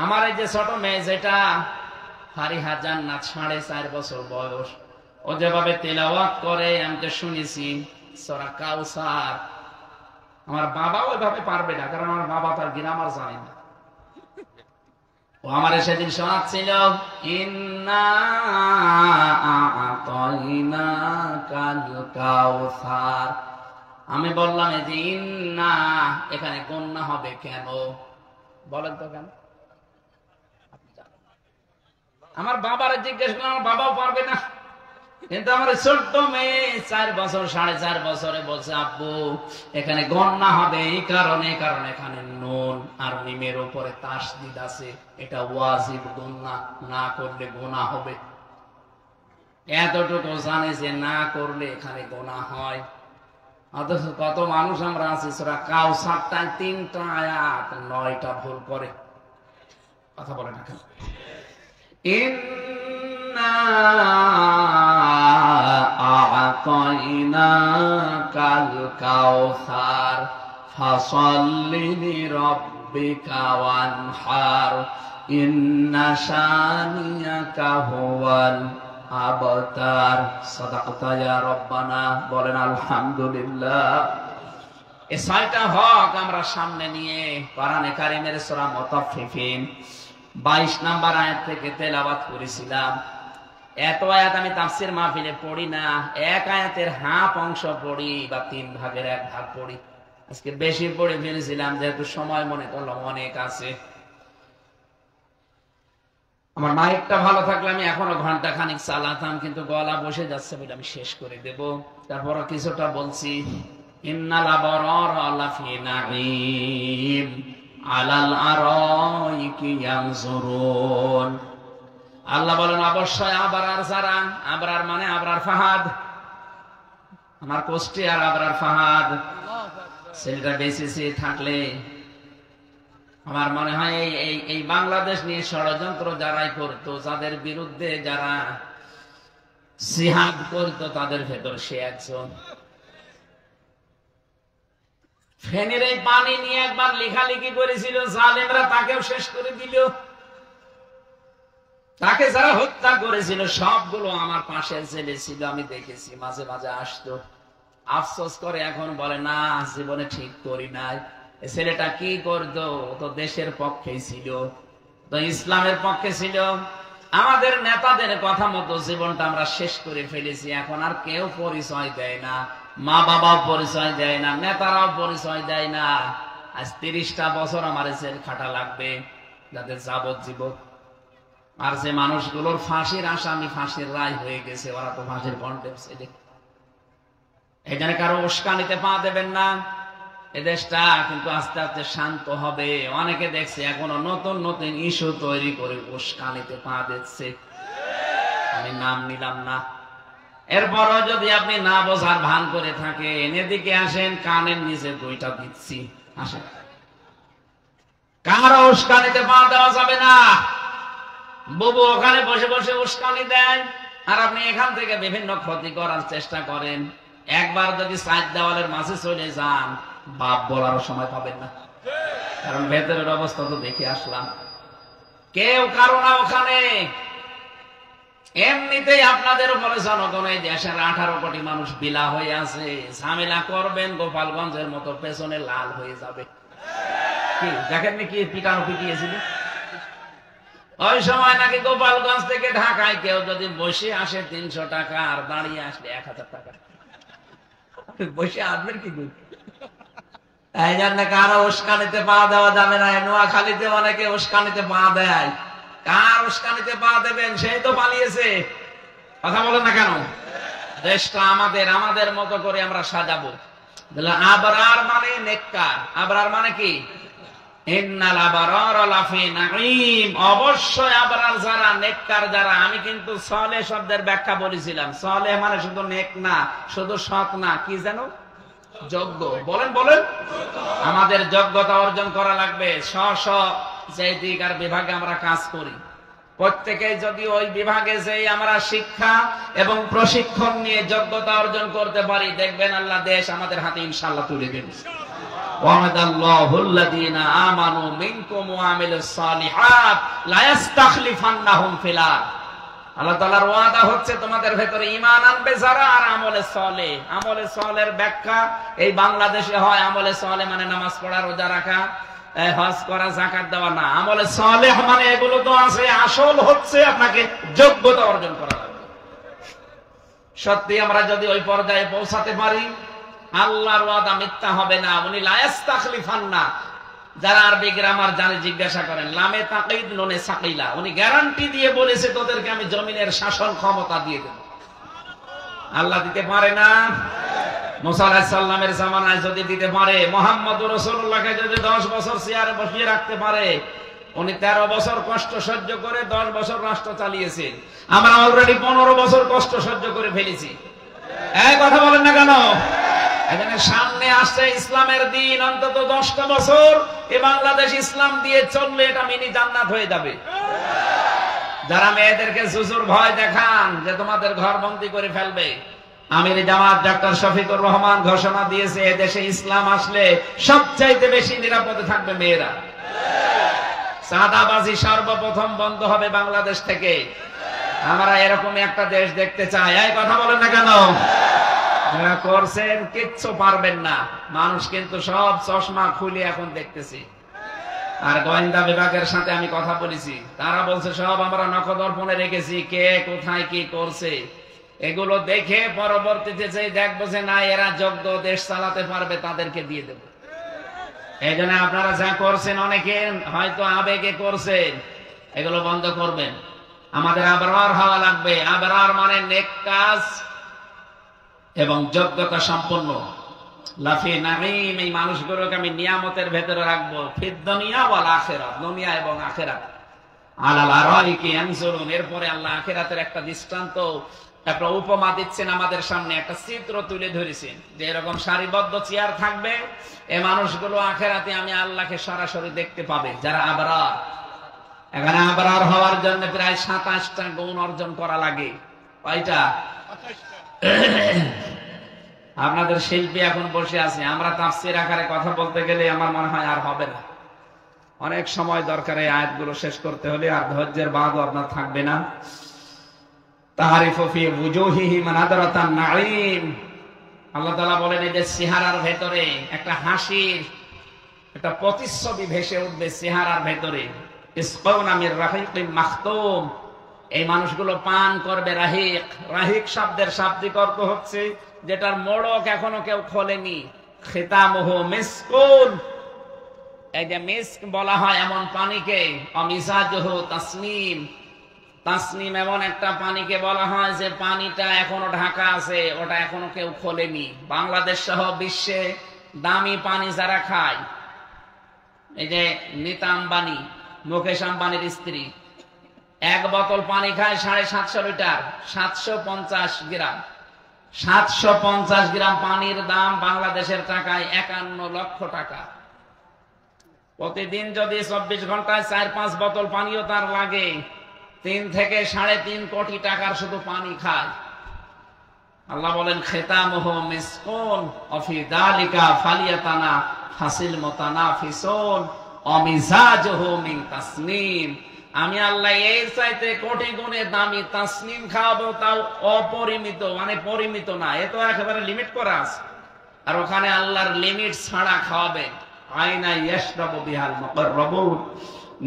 আমার এই যে ছোট মেয়ে যেটা ফারিহা জান্নাত, 4.5 বছর বয়স, ও যেভাবে তেলাওয়াত করে আমি তো শুনেছি সূরা কাউসার, আমার বাবা ওইভাবে পারবে না, কারণ আমার বাবা তার গ্রামার জানে না। ও আমার সেদিন শোনাচ্ছিল ইন্না আ'তাইনাকাল কাউসার। আমি বললাম এই যে ইন্না, এখানে গুণনা হবে কেন? বলেন তো কেন? আমার বাবারে জিজ্ঞেস করলাম, আমার বাবাও পারবে না। কিন্তু আমার ছোট্ট মেয়ে 4 বছর 4.5 বছরে বলছে আব্বু এখানে গণনা হবে এই কারণে, কারণ এখানে নুন আর মিমের উপরে তাসদিদ আছে, এটা ওয়াজিব গণনা, না করলে গুনাহ হবে। এতটুকু জানে যে না করলে এখানে গুনাহ হয়। অথচ কত মানুষ আমরা আছি সূরা কাউসারটায় 3টা আয়াত 9টা ভুল করে। কথা বলে না কেন? ইন্না আ'তাইনাকাল কাউসার ফাসাল্লি লিরাব্বিকা ওয়ানহার ইন্না শানিয়াকা হুয়াল আবতার। সাদাকতা ইয়া রব্বানা। বলেন আলহামদুলিল্লাহ। এই 6টা হক আমরা সামনে নিয়ে কোরআনে কারীমের সূরা মুতাফফিফিন 22 নাম্বার আয়াত থেকে তেলাওয়াত করেছিলাম। এত আয়াত আমি তাফসীর মাহফিলে পড়ি না, এক আয়াতের হাফ অংশ পড়ি বা 3 ভাগের 1 ভাগ পড়ি। আজকে বেশি পড়ে ফেলেছিলাম, যেহেতু সময় মনে করলাম অনেক আছে। আমার মাইকটা ভালো থাকলে আমি এখনো ঘন্টা খানিক চালাতাম, কিন্তু গলা বসে যাচ্ছে বলে আমি শেষ করে দেব। তারপরও কিছুটা বলছি। ইন্নাল আবরারা লাফি নাঈম আলাল আরাইকি ইয়ানজুরুন। আল্লাহ বলেন অবশ্যই আবরার যারা, আবরার মানে আবরার ফাহাদ, আমার কোষ্টি আর আবরার ফাহাদ ছেলেটা বেঁচেছে থাকলে আমার মনে হয় এই বাংলাদেশ নিয়ে ষড়যন্ত্র যারাই করতো, যাদের বিরুদ্ধে যারা জিহাদ করতো, তাদের ভেতর সে একজন। ফেনীর এই পানি নিয়ে একবার লেখালেখি করেছিল, জালেমরা তাকেও শেষ করে দিল। তাকে যারা হত্যা করেছিল সবগুলো আমার পাশের জেলে ছিল, আমি দেখেছি, মাঝে মাঝে আসতো। আফসোস করে এখন বলে না জীবনে ঠিক করি নাই। ছেলেটা কি করতো? তো দেশের পক্ষে ছিল, তো ইসলামের পক্ষে ছিল। আমাদের নেতাদের কথা মতো জীবনটা আমরা শেষ করে ফেলেছি। এখন আর কেউ পরিচয় দেয় না, মা বাবাও পরিচয় দেয় না, নেতারাও পরিচয় দেয় না। আজ 30টা বছর আমার জেল খাটা লাগবে, যাদের যাবজ্জীবন। আর যে মানুষগুলোর ফাঁসির আসামি ফাঁসির রায় হয়ে গেছে, ওরা তো ফাঁসির কন্টেম ছেলে। এখানে কারো উস্কানিতে পা দেবেন না। এদেশটা কিন্তু আস্তে আস্তে শান্ত হবে। অনেকে দেখছে এখনো নতুন নতুন ইস্যু তৈরি করে উস্কানিতে পা দিচ্ছে। আমি নাম নিলাম না। এরপরও যদি আপনি না বোঝার ভান করে থাকেন, এদিকে আসেন, কানের নিচে 2টা দিচ্ছি, আসেন। কারো উস্কানিতে পা দেওয়া যাবে না। বুবু ওখানে বসে বসে উস্কানি দেয়, আর আপনি এখান থেকে বিভিন্ন ক্ষতি করার চেষ্টা করেন। একবার যদি 4 দেওয়ালের মাঝে চলে যান, বাপ বলার সময় পাবেন না। কারণ ভেতরের অবস্থা তো দেখে আসলাম। কেউ কারো না ওখানে। এমনিতেই আপনাদের উপরে জনগণ, এই দেশের 18 কোটি মানুষ বিলা হয়ে আছে। ঝামেলা করবেন, গোপালগঞ্জের মতো পেছনে লাল হয়ে যাবে। কি দেখেননি কি পিটানো পিটিয়েছিল? ওই সময় নাকি গোপালগঞ্জ থেকে ঢাকায় কেউ যদি বসে আসে 300 টাকা, আর দাঁড়িয়ে আসলে 1000 টাকা। বসে আসবেন কি করে? এই জন্য কারো উস্কানিতে পা দেওয়া যাবে না। নোয়াখালীতে অনেকে উস্কানিতে পা দেয়। কার উস্কানিতে পা দেবেন? সেই তো পালিয়েছে। কথা বলেন না কেন? দেশটা আমাদের, আমাদের মতো করে আমরা সাজাবো। আবরার মানে নেককার। আবরার মানে কি? ইন্নাল আবরারা লাফি নাঈম। অবশ্যই আবরার যারা, নেককার যারা। আমি কিন্তু সালেহ শব্দের ব্যাখ্যা বলেছিলাম। সালেহ মানে শুধু নেক না, শুধু সৎ না, কি জানো? যোগ্য। বলেন বলেন। আমাদের যোগ্যতা অর্জন করা লাগবে। যে দিক আর বিভাগে আমরা কাজ করি, প্রত্যেকে যদি ওই বিভাগে যে আমরা শিক্ষা এবং প্রশিক্ষণ নিয়ে যোগ্যতা অর্জন করতে পারি, দেখবেন আল্লাহ দেশ আমাদের হাতে ইনশাআল্লাহ তুলে দেবে। ওয়াদাল্লাহুল্লাযীনা আমানু মিনকুম ওয়া আমিলুস সালিহাত লা ইস্তাখলিফান্নাহুম ফিল আরদ। আল্লাহ তাআলার ওয়াদা হচ্ছে তোমাদের ভেতরে ঈমান আনবে যারা, আর আমলে সালেহ। আমলে সালেহের ব্যাখ্যা এই বাংলাদেশে হয় আমলে সালেহ মানে নামাজ পড়া, রোজা রাখা, হজ করা, যাকাত দেওয়া না। আমলে সালেহ মানে এগুলো তো আছে, আসল হচ্ছে আপনাকে যোগ্যতা অর্জন করা লাগবে। সত্যি আমরা যদি ওই পর্যায়ে পৌঁছাতে পারি, আল্লাহর ওয়াদা মিথ্যা হবে না। উনি লা ইস্তাখলিফান্না, যারা আরবি গ্রামার জানে জিজ্ঞাসা করেন, লামে তাকিদ নুনে সাকিলা। উনি গ্যারান্টি দিয়ে বলেছে তোদেরকে আমি জমিনের শাসন ক্ষমতা দিয়ে দেব। আল্লাহ দিতে পারে না? মুসা আলাইহিস সালামের জামানায় যদি দিতে পারে, মুহাম্মদুর রাসূলুল্লাহকে যদি 10 বছর চেয়ারে বসিয়ে রাখতে পারে, উনি 13 বছর কষ্ট সহ্য করে 10 বছর রাষ্ট্র চালিয়েছেন। আমরা অলরেডি 15 বছর কষ্ট সহ্য করে ফেলেছি। এই কথা বলেন না কেন? এখানে সামনে আসছে ইসলামের দিন, অন্তত 10টা বছর এ বাংলাদেশ ইসলাম দিয়ে চললে এটা মিনি জান্নাত হয়ে যাবে। যারা মেয়েদেরকে জুজুর ভয় দেখান যে তোমাদের ঘর বন্দী করে ফেলবে, আমির জামাত ডক্টর শফিকুর রহমান ঘোষণা দিয়েছে এদেশে ইসলাম আসলে সবচাইতে বেশি নিরাপদে থাকবে মেয়েরা। চাঁদাবাজি সর্বপ্রথম বন্ধ হবে বাংলাদেশ থেকে। আমরা এরকম একটা দেশ দেখতে চাই। এই কথা বলেন না কেন? যারা করছেন কিচ্ছু পারবেন না। মানুষ কিন্তু সব চশমা খুলে এখন দেখতেছি। আর গোয়েন্দা বিভাগের সাথে আমি কথা বলেছি, তারা বলছে সব আমরা নখদর্পণে রেখেছি, কে কোথায় কি করছে এগুলো দেখে পরবর্তীতে যে দেখবো যে না এরা যোগ্য, দেশ চালাতে পারবে, তাদেরকে দিয়ে দেব। এই জন্য আপনারা যা করছেন, অনেকে হয়তো আবেগে করছেন, এগুলো বন্ধ করবেন। আমাদের আবরার হওয়া লাগবে। আবরার মানে নেক কাজ এবং যোগ্যতা সম্পন্ন। লাফি নাঈম, এই মানুষগুলোকে আমি নিয়ামতের ভেতরে রাখবো। ফিদ দুনিয়া ওয়াল আখিরাত, দুনিয়া এবং আখিরাত। আলাল আরাইকি ইয়ানজুরুন। এরপরে আল্লাহ আখিরাতের একটা দৃষ্টান্ত, একটা উপমা দিচ্ছেন আমাদের সামনে, একটা চিত্র তুলে ধরেছেন যে এরকম সারিবদ্ধ চেয়ার থাকবে, এই মানুষগুলো আখিরাতে আমি আল্লাহকে সরাসরি দেখতে পাবে, যারা আবরার। এখানে আবরার হওয়ার জন্য প্রায় 27টা গুণ অর্জন করা লাগে। কয়টা? আপনাদের শিল্পী এখন বসে আছে, আমরা তাফসীর আকারে কথা বলতে গেলে আমার মনে হয় আর হবে না, অনেক সময় দরকার এই আয়াতগুলো শেষ করতে হলে, আর ধৈর্যের বাঁধও আপনার থাকবে না। তারিফু ফি ওয়ুজুহিহিম নাদরাতান নাঈম, আল্লাহ তাআলা বলেন এই যে চেহারার ভেতরে একটা হাসির একটা প্রতিচ্ছবি ভেসে উঠবে চেহারার ভেতরে। ইসকাউনা মির রাহিকিম মাখতুম, এই মানুষগুলো পান করবে রাহিক। রাহিক শব্দের শাব্দিক অর্থ হচ্ছে যেটার মোড়ক এখনো কেউ খোলেনি। খিতামুহু মিসকুন, এই যে মিস্ক বলা হয় এমন পানিকে। অমিজাজুহু তাসনিম, তাসনিম এমন একটা পানিকে বলা হয় যে পানিটা এখনো ঢাকা আছে, ওটা এখনো কেউ খোলেনি। বাংলাদেশ সহ বিশ্বে দামি পানি যারা খায়, এই যে নীতা আম্বানি, মুকেশ আম্বানির স্ত্রী, এক বোতল পানি খায় 750 লিটার, 750 গ্রাম। 750 গ্রাম পানির দাম বাংলাদেশের টাকায় 51 লক্ষ টাকা। প্রতিদিন যদি 24 ঘন্টায় 4-5 বোতল পানিও তার লাগে, 3 থেকে 3.5 কোটি টাকার শুধু পানি খায়। আল্লাহ বলেন খিতামুহু মিসকুন ওয়া ফি যালিকা ফালিয়াতানা হাসিল মুতানাফিসুন ওয়া মিজাজুহু মিন তাসনিম। আমি আল্লাহ এর চাইতে কোটি গুণে দামি তাসনিম খাওয়াবো, তাও অপরিমিত, মানে পরিমিত না, এ তো একেবারে লিমিট করা আছে। আর ওখানে আল্লাহর লিমিট ছাড়া খাওয়াবে। আইনা ইয়াশরাবু বিহাল মুকাররাবুন,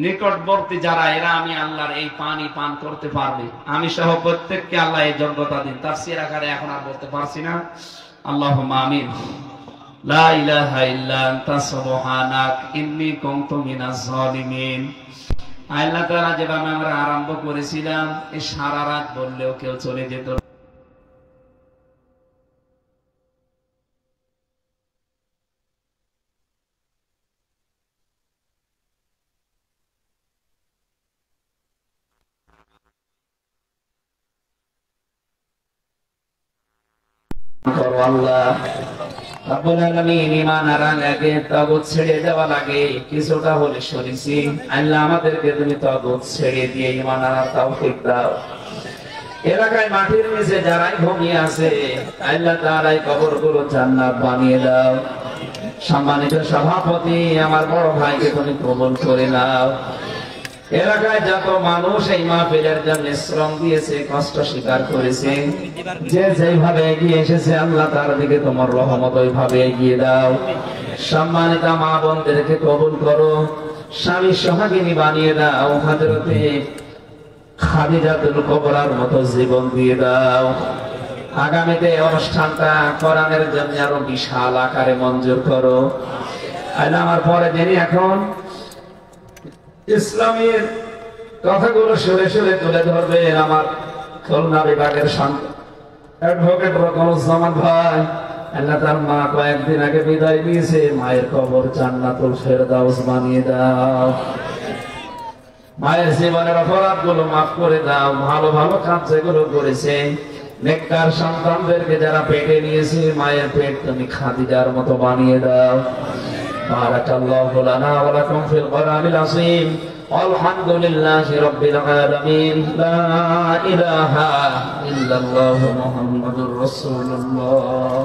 নিকটবর্তী যারা, এরা আমি আল্লাহর এই পানি পান করতে পারবে। আমি সহ প্রত্যেককে আল্লাহ এই যোগ্যতা দিন। তাফসীর আকারে এখন আর বলতে পারছি না। আল্লাহুম্মা আমিন। লা ইলাহা ইল্লা আনতা সুবহানাক ইন্নী কুনতু মিনাজ জালিমিন। আল্লাহ তাআলা যেভাবে আমরা আরম্ভ করেছিলাম, এই সারা রাত বললেও কেউ চলে যেত। ছেড়ে দেওয়া লাগে, কিছুটা হলে শুনেছি। আল্লাহ আমাদেরকে তুমি তাগুত ছেড়ে দিয়ে ঈমান আনার তৌফিক দাও। এলাকায় মাটির নিচে যারাই ঘুমিয়ে আছে, আল্লাহ তাআলাই কবরগুলো জান্নাত বানিয়ে দাও। সম্মানিত সভাপতি, আমার বড় ভাইকে তুমি কবুল করে নাও। এলাকায় যত মানুষ এই মাহফিলের জন্য শ্রম দিয়েছে, কষ্ট স্বীকার করেছে, যে যেভাবে এগিয়ে এসেছে, আল্লাহ তার দিকে তোমার রহমত ওইভাবে এগিয়ে দাও। সম্মানিত মা বোনদেরকে কবুল করো, স্বামী সোহাগিনী বানিয়ে দাও। হযরতে খাদিজাতুল কুবরার মতো জীবন দিয়ে দাও। আগামীতে অনুষ্ঠানটা কোরআনের জন্য আরো বিশাল আকারে মঞ্জুর করো। আল্লাহ আমার পরে যিনি এখন ইসলামের কথাগুলো সুরে সুরে তুলে ধরবেন, আমার খুলনা বিভাগের অ্যাডভোকেট রকমুজ্জামান ভাই। আল্লাহ তার মা কয়েকদিন আগে বিদায় নিয়েছে, মায়ের কবর জান্নাতুল ফেরদাউস বানিয়ে দাও। মায়ের জীবনের অপরাধগুলো মাফ করে দাও। ভালো ভালো কাজ যেগুলো করেছে, নেককার সন্তানদেরকে যারা পেটে নিয়েছে, মায়ের পেট তুমি খাদিজার মতো বানিয়ে দাও। বারাকাল্লাহু লানা ওয়া লাকুম ফিল কোরআনিল আযীম। আলহামদুলিল্লাহি রাব্বিল আলামিন। লা ইলাহা ইল্লাল্লাহু মুহাম্মাদুর রাসূলুল্লাহ।